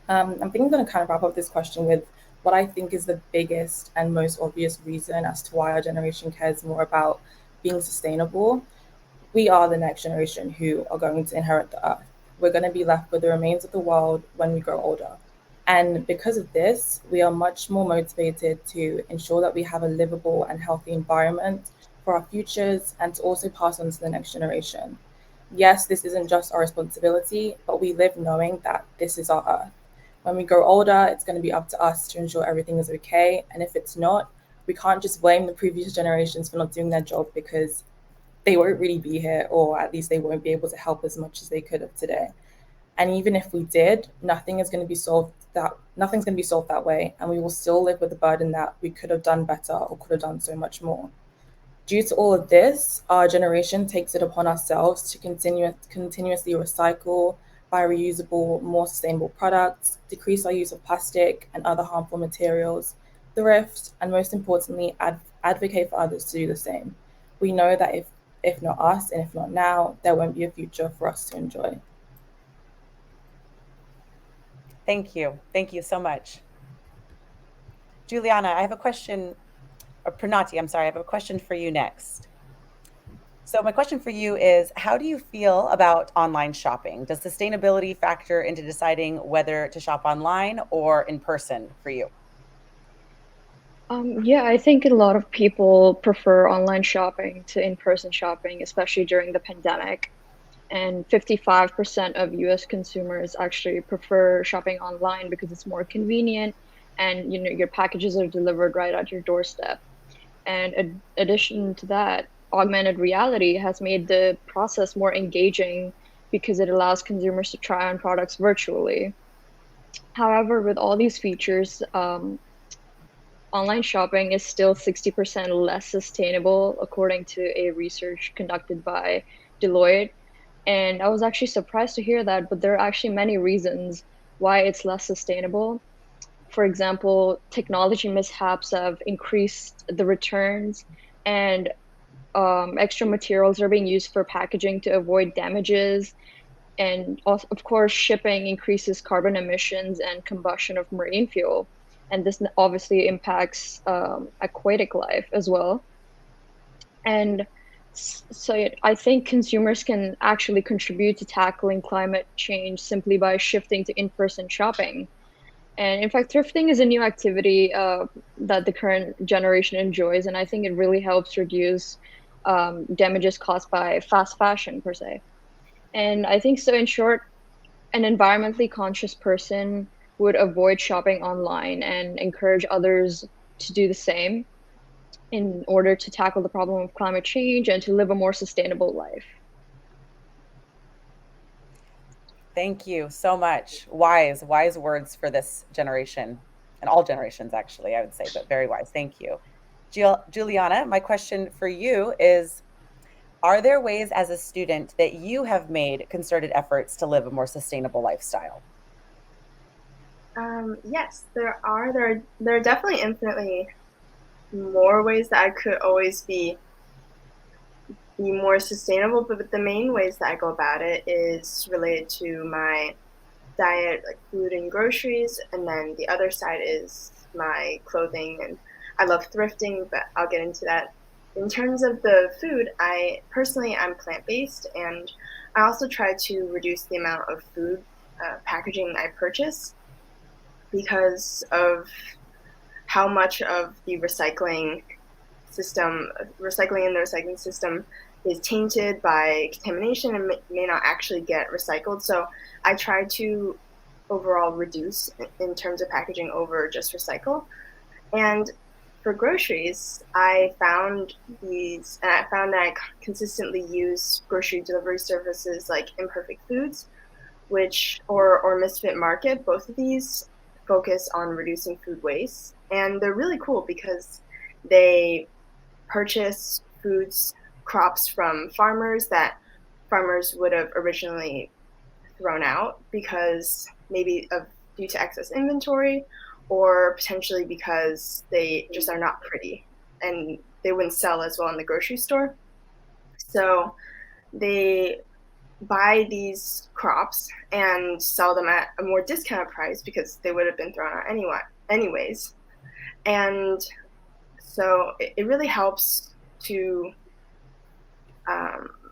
I think I'm going to kind of wrap up this question with what I think is the biggest and most obvious reason as to why our generation cares more about being sustainable. We are the next generation who are going to inherit the earth. We're going to be left with the remains of the world when we grow older. And because of this, we are much more motivated to ensure that we have a livable and healthy environment for our futures and to also pass on to the next generation. Yes, this isn't just our responsibility, but we live knowing that this is our earth. When we grow older, it's going to be up to us to ensure everything is okay. And if it's not, we can't just blame the previous generations for not doing their job because they won't really be here, or at least they won't be able to help as much as they could have today. And even if we did, nothing's going to be solved that way, and we will still live with the burden that we could have done better or could have done so much more. Due to all of this, our generation takes it upon ourselves to continuously recycle, buy reusable, more sustainable products, decrease our use of plastic and other harmful materials, thrift, and most importantly, advocate for others to do the same. We know that if not us, and if not now, there won't be a future for us to enjoy. Thank you. Thank you so much. Juliana, I have a question, or Pranati, I'm sorry, I have a question for you next. So my question for you is, how do you feel about online shopping? Does sustainability factor into deciding whether to shop online or in person for you? Yeah, I think a lot of people prefer online shopping to in-person shopping, especially during the pandemic. And 55% of US consumers actually prefer shopping online because it's more convenient and your packages are delivered right at your doorstep. And in addition to that, augmented reality has made the process more engaging because it allows consumers to try on products virtually. However, with all these features, online shopping is still 60% less sustainable, according to a research conducted by Deloitte. And I was actually surprised to hear that, but there are actually many reasons why it's less sustainable. For example, technology mishaps have increased the returns, and extra materials are being used for packaging to avoid damages. And also, of course, shipping increases carbon emissions and combustion of marine fuel. And this obviously impacts aquatic life as well. And so I think consumers can actually contribute to tackling climate change simply by shifting to in-person shopping. And in fact, thrifting is a new activity that the current generation enjoys, and I think it really helps reduce damages caused by fast fashion per se. And I think so, in short, an environmentally conscious person would avoid shopping online and encourage others to do the same in order to tackle the problem of climate change and to live a more sustainable life. Thank you so much. Wise words for this generation, and all generations, actually, I would say, but very wise. Thank you. Juliana, my question for you is, are there ways as a student that you have made concerted efforts to live a more sustainable lifestyle? Yes, there are. There are definitely infinitely more ways that I could always be more sustainable, but the main ways that I go about it is related to my diet, like food and groceries, and then the other side is my clothing, and I love thrifting, but I'll get into that. In terms of the food, I'm plant-based, and I also try to reduce the amount of food packaging I purchase because of how much of the recycling in the recycling system is tainted by contamination and may not actually get recycled. So I try to overall reduce in terms of packaging over just recycle. And for groceries, I found that I consistently use grocery delivery services like Imperfect Foods, or Misfit Market. Both of these focus on reducing food waste, and they're really cool because they purchase crops from farmers that farmers would have originally thrown out because maybe due to excess inventory, or potentially because they just are not pretty and they wouldn't sell as well in the grocery store. So they buy these crops and sell them at a more discounted price because they would have been thrown out anyways. And so it really helps to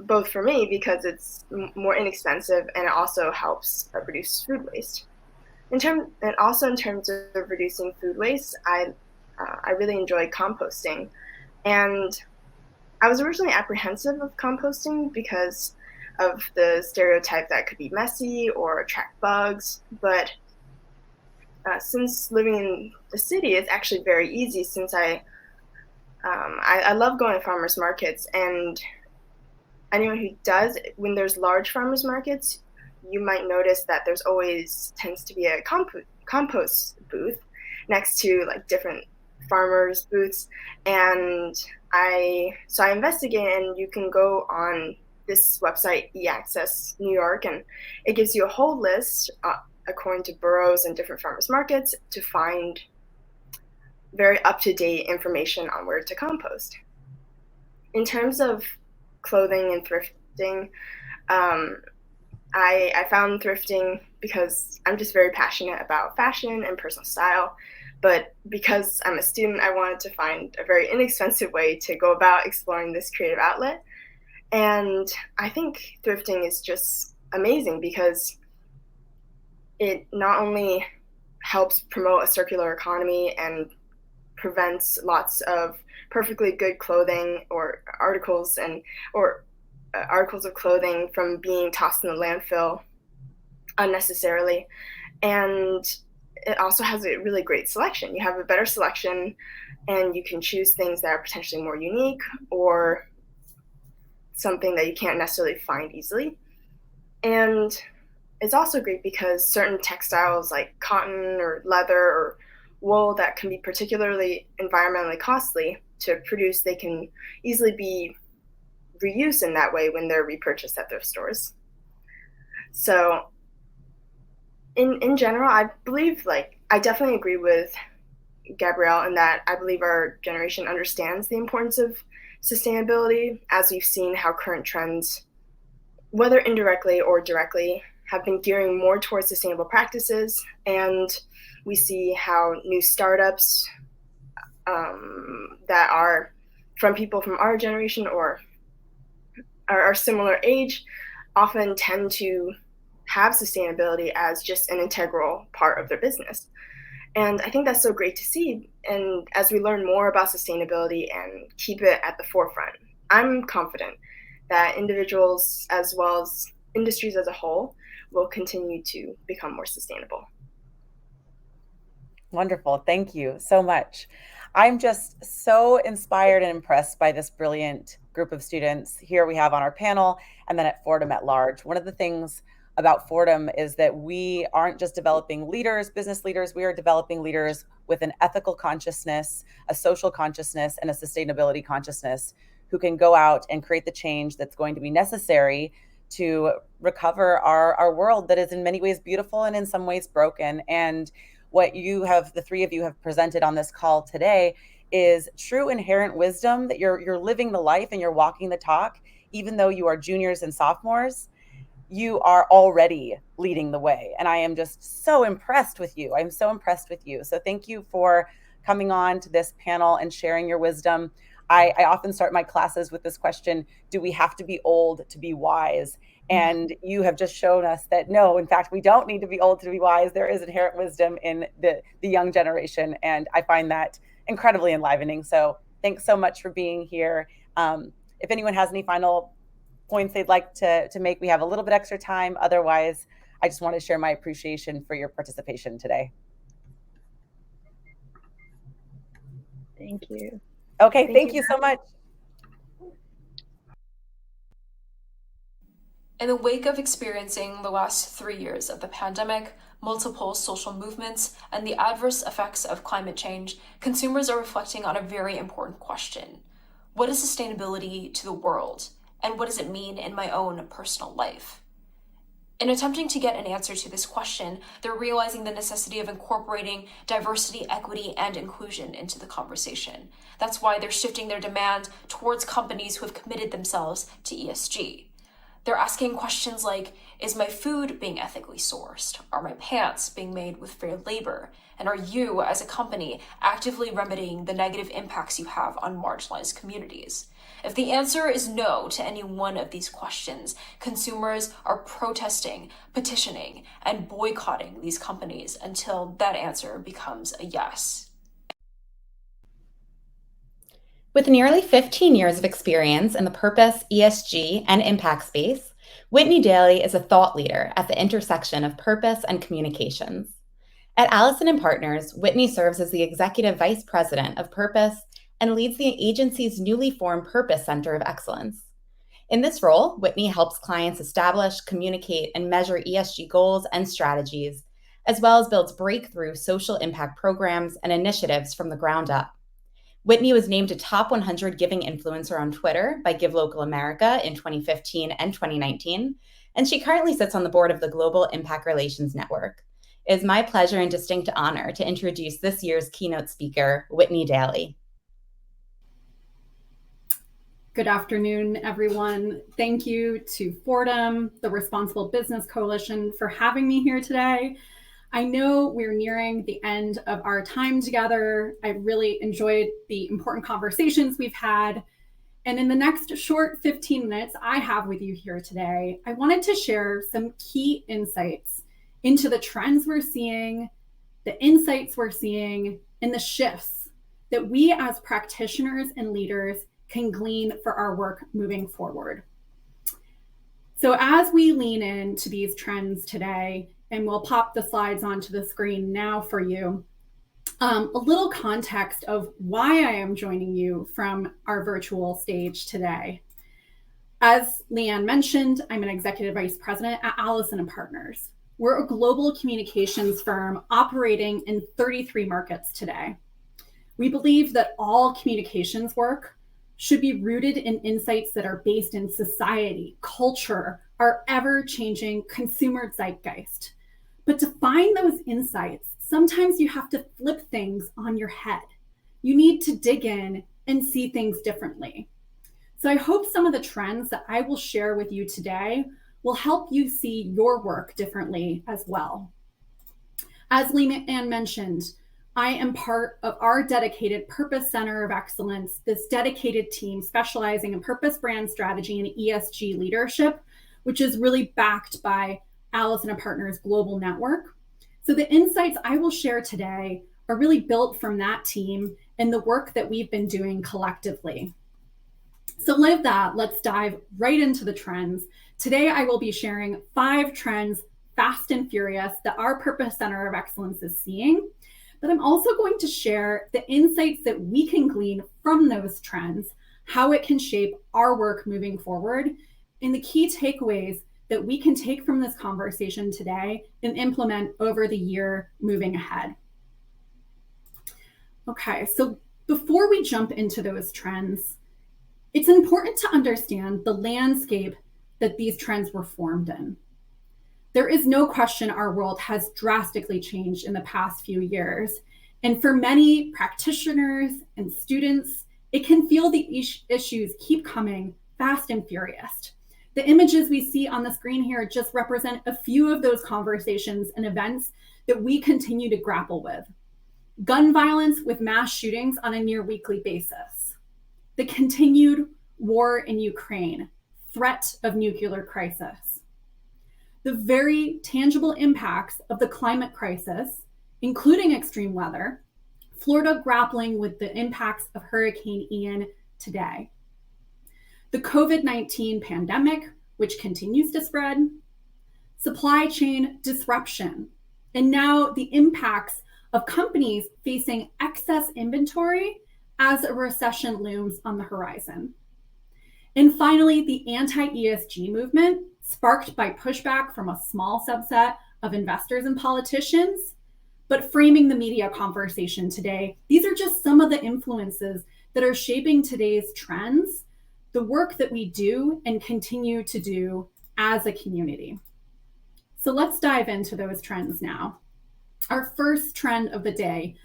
both for me because it's more inexpensive, and it also helps reduce food waste. In terms of reducing food waste, I really enjoy composting, and I was originally apprehensive of composting because of the stereotype that it could be messy or attract bugs. But since living in the city, it's actually very easy since I love going to farmers markets, and anyone who does, when there's large farmers markets, you might notice that there's always tends to be a compost booth next to like different farmers booths. And I investigated, and you can go on this website, eAccess New York, and it gives you a whole list according to boroughs and different farmers markets to find very up-to-date information on where to compost. In terms of clothing and thrifting, I found thrifting because I'm just very passionate about fashion and personal style, but because I'm a student, I wanted to find a very inexpensive way to go about exploring this creative outlet. And I think thrifting is just amazing because it not only helps promote a circular economy and prevents lots of perfectly good clothing or articles of clothing from being tossed in the landfill unnecessarily, and it also has a really great selection. You have a better selection, and you can choose things that are potentially more unique or something that you can't necessarily find easily. And it's also great because certain textiles like cotton or leather wool that can be particularly environmentally costly to produce, they can easily be reused in that way when they're repurchased at thrift stores. So in general, I believe, I definitely agree with Gabrielle in that I believe our generation understands the importance of sustainability, as we've seen how current trends, whether indirectly or directly, have been gearing more towards sustainable practices. And we see how new startups that are from people from our generation or are similar age often tend to have sustainability as just an integral part of their business. And I think that's so great to see. And as we learn more about sustainability and keep it at the forefront, I'm confident that individuals as well as industries as a whole will continue to become more sustainable. Wonderful. Thank you so much. I'm just so inspired and impressed by this brilliant group of students here we have on our panel and then at Fordham at large. One of the things about Fordham is that we aren't just developing leaders, business leaders, we are developing leaders with an ethical consciousness, a social consciousness, and a sustainability consciousness who can go out and create the change that's going to be necessary to recover our world that is in many ways beautiful and in some ways broken. And what you have, the three of you have presented on this call today is true inherent wisdom that you're living the life and you're walking the talk, even though you are juniors and sophomores. You are already leading the way. And I am just so impressed with you. I'm so impressed with you. So thank you for coming on to this panel and sharing your wisdom. I often start my classes with this question, do we have to be old to be wise? And you have just shown us that no, in fact, we don't need to be old to be wise. There is inherent wisdom in the young generation. And I find that incredibly enlivening. So thanks so much for being here. If anyone has any final points they'd like to make, we have a little bit extra time. Otherwise, I just want to share my appreciation for your participation today. Thank you. Okay, thank you so much. In the wake of experiencing the last 3 years of the pandemic, multiple social movements, and the adverse effects of climate change, consumers are reflecting on a very important question. What is sustainability to the world? And what does it mean in my own personal life? In attempting to get an answer to this question, they're realizing the necessity of incorporating diversity, equity, and inclusion into the conversation. That's why they're shifting their demand towards companies who have committed themselves to ESG. They're asking questions like, is my food being ethically sourced? Are my pants being made with fair labor? And are you, as a company, actively remedying the negative impacts you have on marginalized communities? If the answer is no to any one of these questions, consumers are protesting, petitioning, and boycotting these companies until that answer becomes a yes. With nearly 15 years of experience in the purpose, ESG, and impact space, Whitney Daly is a thought leader at the intersection of purpose and communications. At Allison & Partners, Whitney serves as the Executive Vice President of Purpose and leads the agency's newly formed Purpose Center of Excellence. In this role, Whitney helps clients establish, communicate, and measure ESG goals and strategies, as well as builds breakthrough social impact programs and initiatives from the ground up. Whitney was named a top 100 giving influencer on Twitter by Give Local America in 2015 and 2019, and she currently sits on the board of the Global Impact Relations Network. It is my pleasure and distinct honor to introduce this year's keynote speaker, Whitney Daly. Good afternoon, everyone. Thank you to Fordham, the Responsible Business Coalition, for having me here today. I know we're nearing the end of our time together. I really enjoyed the important conversations we've had. And in the next short 15 minutes I have with you here today, I wanted to share some key insights into the trends we're seeing, the insights we're seeing, and the shifts that we as practitioners and leaders can glean for our work moving forward. So as we lean into these trends today, and we'll pop the slides onto the screen now for you, a little context of why I am joining you from our virtual stage today. As Leanne mentioned, I'm an Executive Vice President at Allison & Partners. We're a global communications firm operating in 33 markets today. We believe that all communications work should be rooted in insights that are based in society, culture, our ever-changing consumer zeitgeist. But to find those insights, sometimes you have to flip things on your head. You need to dig in and see things differently. So I hope some of the trends that I will share with you today will help you see your work differently as well. As Leanne mentioned, I am part of our dedicated Purpose Center of Excellence, this dedicated team specializing in purpose, brand strategy, and ESG leadership, which is really backed by Allison & Partners Global Network. So the insights I will share today are really built from that team and the work that we've been doing collectively. So with that, let's dive right into the trends. Today, I will be sharing 5 trends, fast and furious, that our Purpose Center of Excellence is seeing. But I'm also going to share the insights that we can glean from those trends, how it can shape our work moving forward, and the key takeaways that we can take from this conversation today and implement over the year moving ahead. Okay, so before we jump into those trends, it's important to understand the landscape that these trends were formed in. There is no question our world has drastically changed in the past few years. And for many practitioners and students, it can feel the issues keep coming fast and furious. The images we see on the screen here just represent a few of those conversations and events that we continue to grapple with. Gun violence with mass shootings on a near weekly basis. The continued war in Ukraine, threat of nuclear crisis. The very tangible impacts of the climate crisis, including extreme weather, Florida grappling with the impacts of Hurricane Ian today. The COVID-19 pandemic, which continues to spread, supply chain disruption, and now the impacts of companies facing excess inventory as a recession looms on the horizon. And finally, the anti-ESG movement, sparked by pushback from a small subset of investors and politicians, but framing the media conversation today. These are just some of the influences that are shaping today's trends, the work that we do and continue to do as a community. So let's dive into those trends now. Our first trend of the day,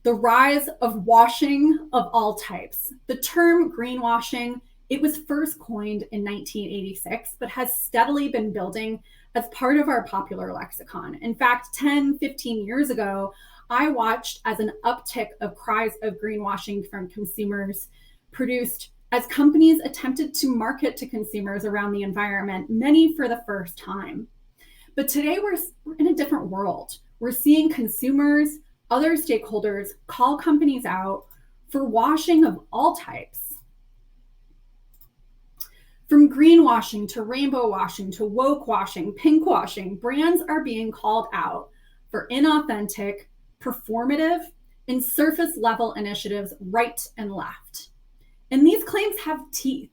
the rise of washing of all types. The term greenwashing, it was first coined in 1986, but has steadily been building as part of our popular lexicon. In fact, 10, 15 years ago, I watched as an uptick of cries of greenwashing from consumers produced as companies attempted to market to consumers around the environment, many for the first time. But today we're in a different world. We're seeing consumers, other stakeholders call companies out for washing of all types. From greenwashing to rainbow washing to woke washing, pink washing, brands are being called out for inauthentic, performative, and surface level initiatives right and left. And these claims have teeth.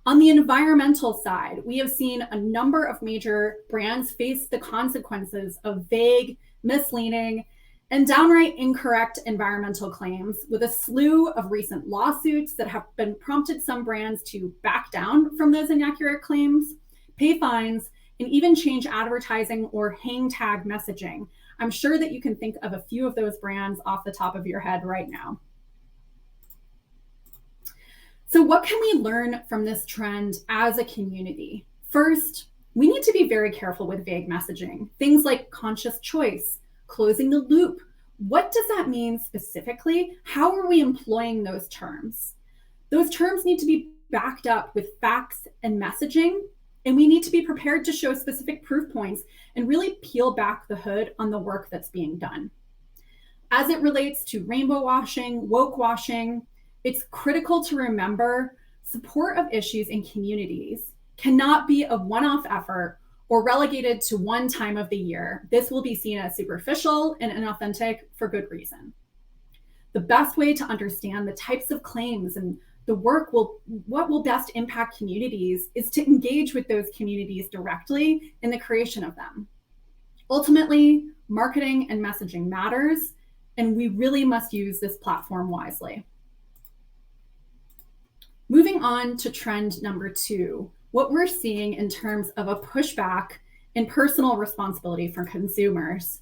On the environmental side, we have seen a number of major brands face the consequences of vague, misleading, and downright incorrect environmental claims, with a slew of recent lawsuits that have been prompted some brands to back down from those inaccurate claims, pay fines, and even change advertising or hang tag messaging. I'm sure that you can think of a few of those brands off the top of your head right now. So what can we learn from this trend as a community? First, we need to be very careful with vague messaging. Things like conscious choice, closing the loop. What does that mean specifically? How are we employing those terms? Those terms need to be backed up with facts and messaging, and we need to be prepared to show specific proof points and really peel back the hood on the work that's being done. As it relates to rainbow washing, woke washing, it's critical to remember support of issues in communities cannot be a one-off effort or relegated to one time of the year. This will be seen as superficial and inauthentic for good reason. The best way to understand the types of claims and the work what will best impact communities is to engage with those communities directly in the creation of them. Ultimately, marketing and messaging matters, and we really must use this platform wisely. Moving on to trend number 2, what we're seeing in terms of a pushback in personal responsibility for consumers.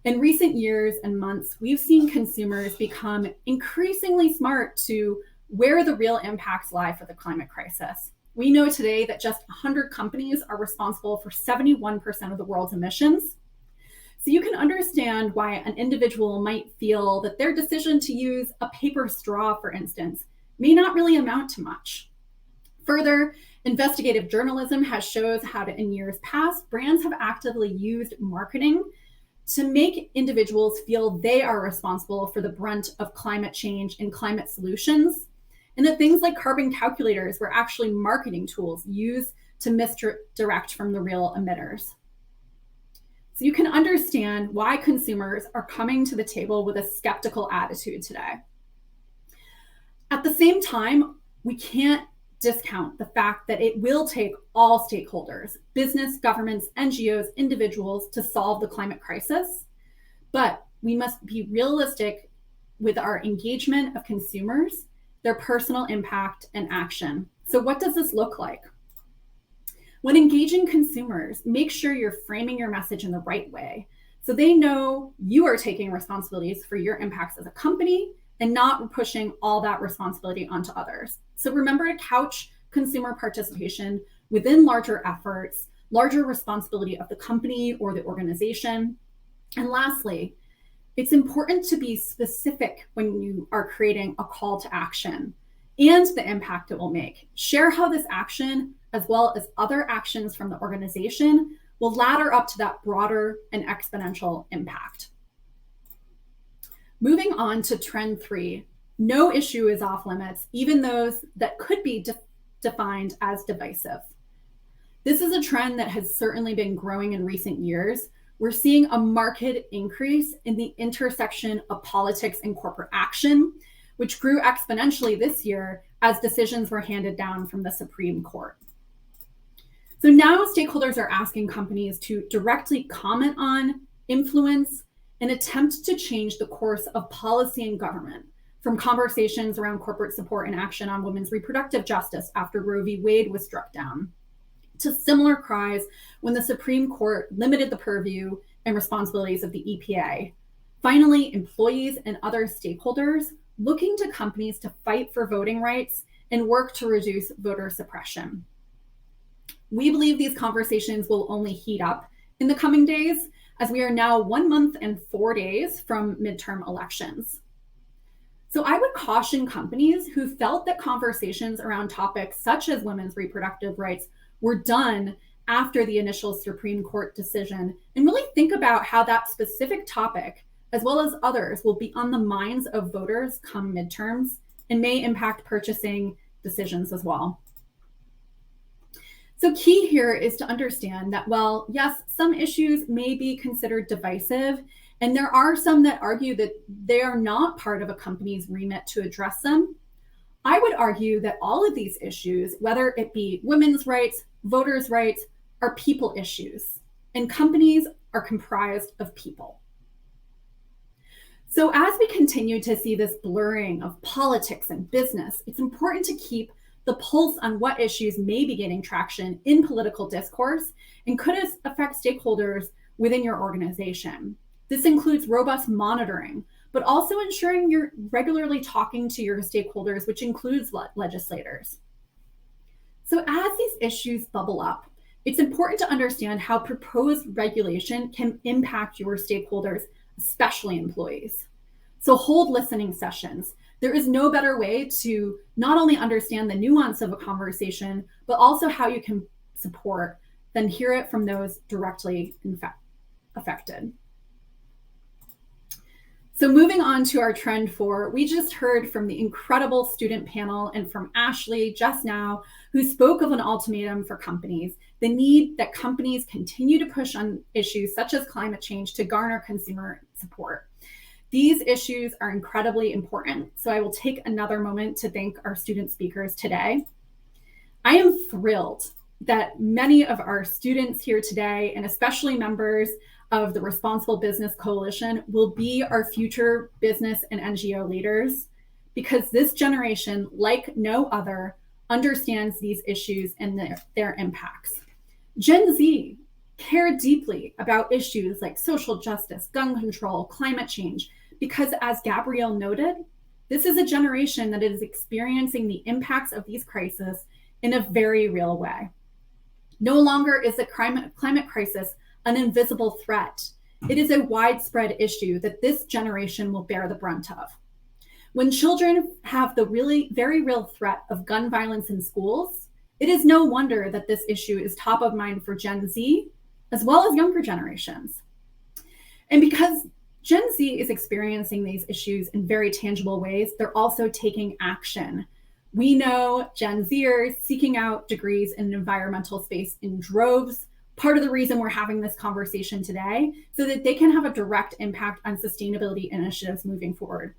In recent years and months, we've seen consumers become increasingly smart to where the real impacts lie for the climate crisis. We know today that just 100 companies are responsible for 71% of the world's emissions. So you can understand why an individual might feel that their decision to use a paper straw, for instance, may not really amount to much. Further, investigative journalism has shown how in years past, brands have actively used marketing to make individuals feel they are responsible for the brunt of climate change and climate solutions, and that things like carbon calculators were actually marketing tools used to misdirect from the real emitters. So you can understand why consumers are coming to the table with a skeptical attitude today. At the same time, we can't discount the fact that it will take all stakeholders, business, governments, NGOs, individuals, to solve the climate crisis. But we must be realistic with our engagement of consumers, their personal impact and action. So what does this look like? When engaging consumers, make sure you're framing your message in the right way so they know you are taking responsibilities for your impacts as a company and not pushing all that responsibility onto others. So remember to couch consumer participation within larger efforts, larger responsibility of the company or the organization. And lastly, it's important to be specific when you are creating a call to action and the impact it will make. Share how this action, as well as other actions from the organization, will ladder up to that broader and exponential impact. Moving on to trend 3, no issue is off limits, even those that could be defined as divisive. This is a trend that has certainly been growing in recent years. We're seeing a marked increase in the intersection of politics and corporate action, which grew exponentially this year as decisions were handed down from the Supreme Court. So now stakeholders are asking companies to directly comment on, influence, and attempt to change the course of policy and government, from conversations around corporate support and action on women's reproductive justice after Roe v. Wade was struck down, to similar cries when the Supreme Court limited the purview and responsibilities of the EPA. Finally, employees and other stakeholders looking to companies to fight for voting rights and work to reduce voter suppression. We believe these conversations will only heat up in the coming days, as we are now 1 month and 4 days from midterm elections. So I would caution companies who felt that conversations around topics such as women's reproductive rights were done after the initial Supreme Court decision, and really think about how that specific topic, as well as others, will be on the minds of voters come midterms and may impact purchasing decisions as well. So key here is to understand that while, yes, some issues may be considered divisive, and there are some that argue that they are not part of a company's remit to address them, I would argue that all of these issues, whether it be women's rights, voters' rights, are people issues, and companies are comprised of people. So as we continue to see this blurring of politics and business, it's important to keep the pulse on what issues may be gaining traction in political discourse and could affect stakeholders within your organization. This includes robust monitoring, but also ensuring you're regularly talking to your stakeholders, which includes legislators. So as these issues bubble up, it's important to understand how proposed regulation can impact your stakeholders, especially employees. So hold listening sessions. There is no better way to not only understand the nuance of a conversation, but also how you can support than hear it from those directly affected. So moving on to our trend 4, we just heard from the incredible student panel and from Ashley just now, who spoke of an ultimatum for companies, the need that companies continue to push on issues such as climate change to garner consumer support. These issues are incredibly important, so I will take another moment to thank our student speakers today. I am thrilled that many of our students here today, and especially members of the Responsible Business Coalition will be our future business and NGO leaders, because this generation, like no other, understands these issues and their impacts. Gen Z care deeply about issues like social justice, gun control, climate change, because as Gabrielle noted, this is a generation that is experiencing the impacts of these crises in a very real way. No longer is the climate crisis an invisible threat. It is a widespread issue that this generation will bear the brunt of. When children have the very real threat of gun violence in schools, it is no wonder that this issue is top of mind for Gen Z, as well as younger generations. And because Gen Z is experiencing these issues in very tangible ways, they're also taking action. We know Gen Zers seeking out degrees in environmental space in droves. Part of the reason we're having this conversation today, so that they can have a direct impact on sustainability initiatives moving forward.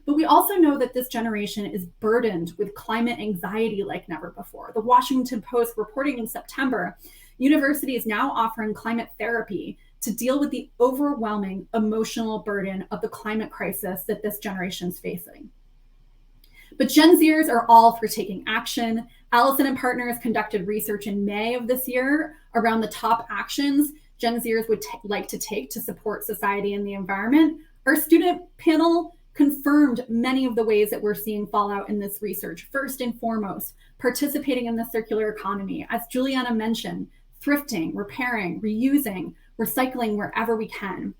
But we also know that this generation is burdened with climate anxiety like never before. The Washington Post reporting in September, universities now offering climate therapy to deal with the overwhelming emotional burden of the climate crisis that this generation is facing. But Gen Zers are all for taking action. Allison and Partners conducted research in May of this year around the top actions Gen Zers would like to take to support society and the environment. Our student panel confirmed many of the ways that we're seeing fallout in this research. First and foremost, participating in the circular economy. As Juliana mentioned, thrifting, repairing, reusing, recycling wherever we can.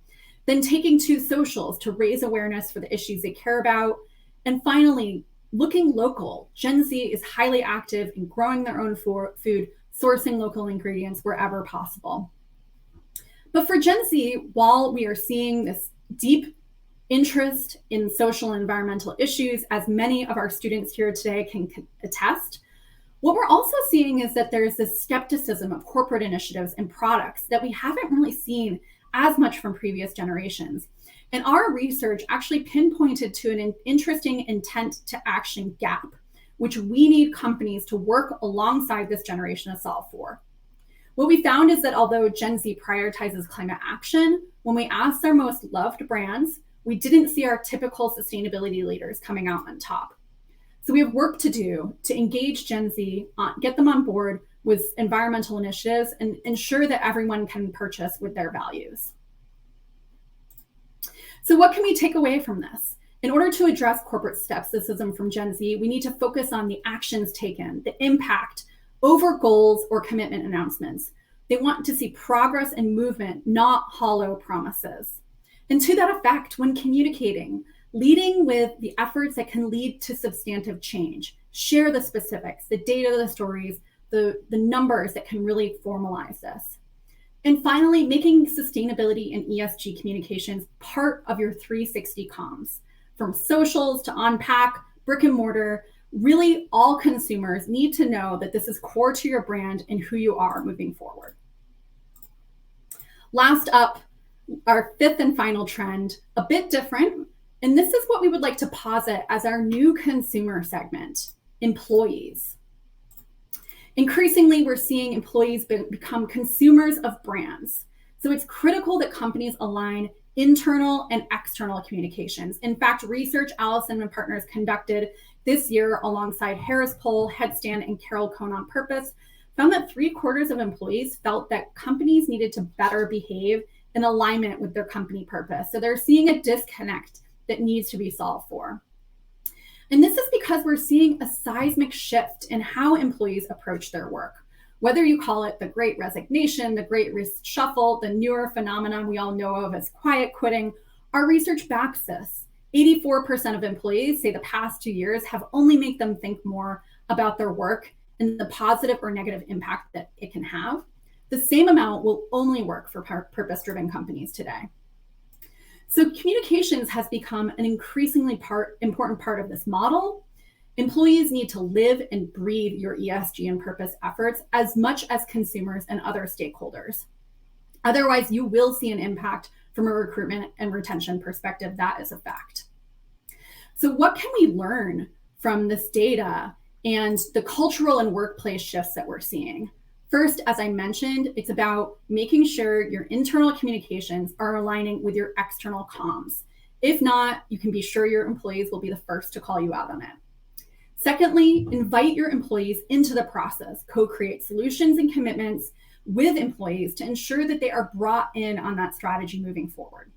Then taking to socials to raise awareness for the issues they care about. And finally, looking local. Gen Z is highly active in growing their own food, sourcing local ingredients wherever possible. But for Gen Z, while we are seeing this deep interest in social and environmental issues, as many of our students here today can attest, what we're also seeing is that there's this skepticism of corporate initiatives and products that we haven't really seen as much from previous generations. And our research actually pinpointed to an interesting intent to action gap, which we need companies to work alongside this generation to solve for. What we found is that although Gen Z prioritizes climate action, when we asked our most loved brands, we didn't see our typical sustainability leaders coming out on top. So we have work to do to engage Gen Z, get them on board with environmental initiatives, and ensure that everyone can purchase with their values. So what can we take away from this? In order to address corporate skepticism from Gen Z, we need to focus on the actions taken, the impact, over goals or commitment announcements. They want to see progress and movement, not hollow promises. And to that effect, when communicating, leading with the efforts that can lead to substantive change, share the specifics, the data, the stories, the numbers that can really formalize this. And finally, making sustainability and ESG communications part of your 360 comms, from socials to on-pack, brick and mortar. Really, all consumers need to know that this is core to your brand and who you are moving forward. Last up, our fifth and final trend, a bit different, and this is what we would like to posit as our new consumer segment, employees. Increasingly, we're seeing employees become consumers of brands. So it's critical that companies align internal and external communications. In fact, research Allison and Partners conducted this year alongside Harris Poll, Headstand, and Carol Cohn on Purpose found that 3/4 of employees felt that companies needed to better behave in alignment with their company purpose. So they're seeing a disconnect that needs to be solved for. And this is because we're seeing a seismic shift in how employees approach their work. Whether you call it the Great Resignation, the Great Reshuffle, the newer phenomenon we all know of as quiet quitting, our research backs this. 84% of employees say the past 2 years have only made them think more about their work and the positive or negative impact that it can have. The same amount will only work for purpose-driven companies today. So communications has become an increasingly important part of this model. Employees need to live and breathe your ESG and purpose efforts as much as consumers and other stakeholders. Otherwise, you will see an impact from a recruitment and retention perspective. That is a fact. So what can we learn from this data and the cultural and workplace shifts that we're seeing? First, as I mentioned, it's about making sure your internal communications are aligning with your external comms. If not, you can be sure your employees will be the first to call you out on it. Secondly, invite your employees into the process, co-create solutions and commitments with employees to ensure that they are brought in on that strategy moving forward.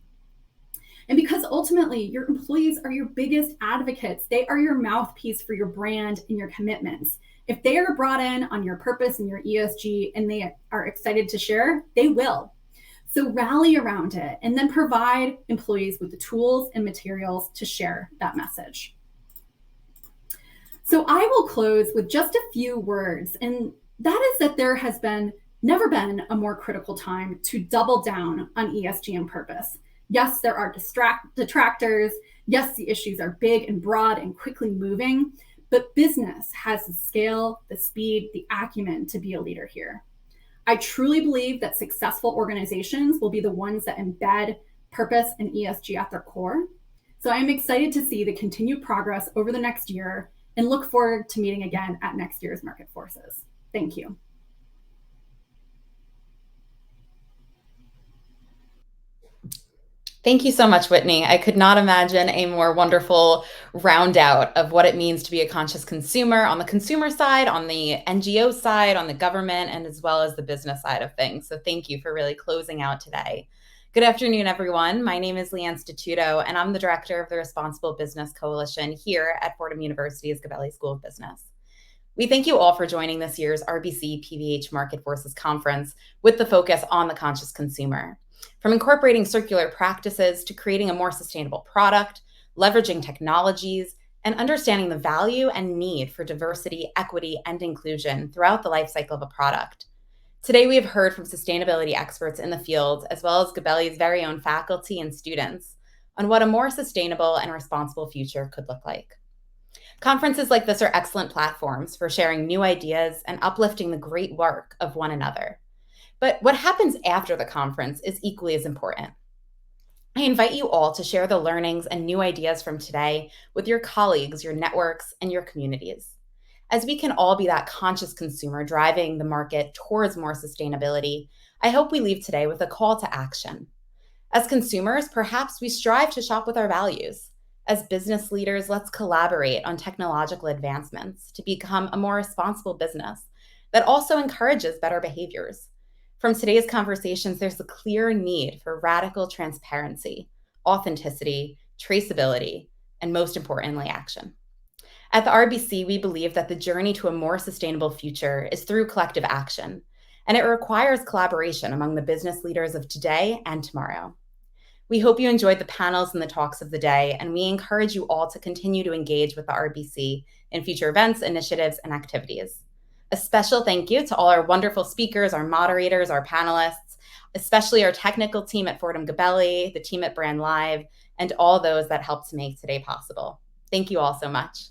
And because ultimately your employees are your biggest advocates, they are your mouthpiece for your brand and your commitments. If they are brought in on your purpose and your ESG and they are excited to share, they will. So rally around it and then provide employees with the tools and materials to share that message. So I will close with just a few words, and that is that there has never been a more critical time to double down on ESG and purpose. Yes, there are detractors. Yes, the issues are big and broad and quickly moving, but business has the scale, the speed, the acumen to be a leader here. I truly believe that successful organizations will be the ones that embed purpose and ESG at their core. So I'm excited to see the continued progress over the next year and look forward to meeting again at next year's Market Forces. Thank you. Thank you so much, Whitney. I could not imagine a more wonderful round out of what it means to be a conscious consumer on the consumer side, on the NGO side, on the government, and as well as the business side of things. So thank you for really closing out today. Good afternoon, everyone. My name is Leanne Statuto, and I'm the director of the Responsible Business Coalition here at Fordham University's Gabelli School of Business. We thank you all for joining this year's RBC PVH Market Forces Conference with the focus on the conscious consumer. From incorporating circular practices to creating a more sustainable product, leveraging technologies, and understanding the value and need for diversity, equity, and inclusion throughout the life cycle of a product. Today, we have heard from sustainability experts in the field, as well as Gabelli's very own faculty and students, on what a more sustainable and responsible future could look like. Conferences like this are excellent platforms for sharing new ideas and uplifting the great work of one another. But what happens after the conference is equally as important. I invite you all to share the learnings and new ideas from today with your colleagues, your networks, and your communities. As we can all be that conscious consumer driving the market towards more sustainability, I hope we leave today with a call to action. As consumers, perhaps we strive to shop with our values. As business leaders, let's collaborate on technological advancements to become a more responsible business that also encourages better behaviors. From today's conversations, there's a clear need for radical transparency, authenticity, traceability, and most importantly, action. At the RBC, we believe that the journey to a more sustainable future is through collective action, and it requires collaboration among the business leaders of today and tomorrow. We hope you enjoyed the panels and the talks of the day, and we encourage you all to continue to engage with the RBC in future events, initiatives, and activities. A special thank you to all our wonderful speakers, our moderators, our panelists, especially our technical team at Fordham Gabelli, the team at Brand Live, and all those that helped to make today possible. Thank you all so much.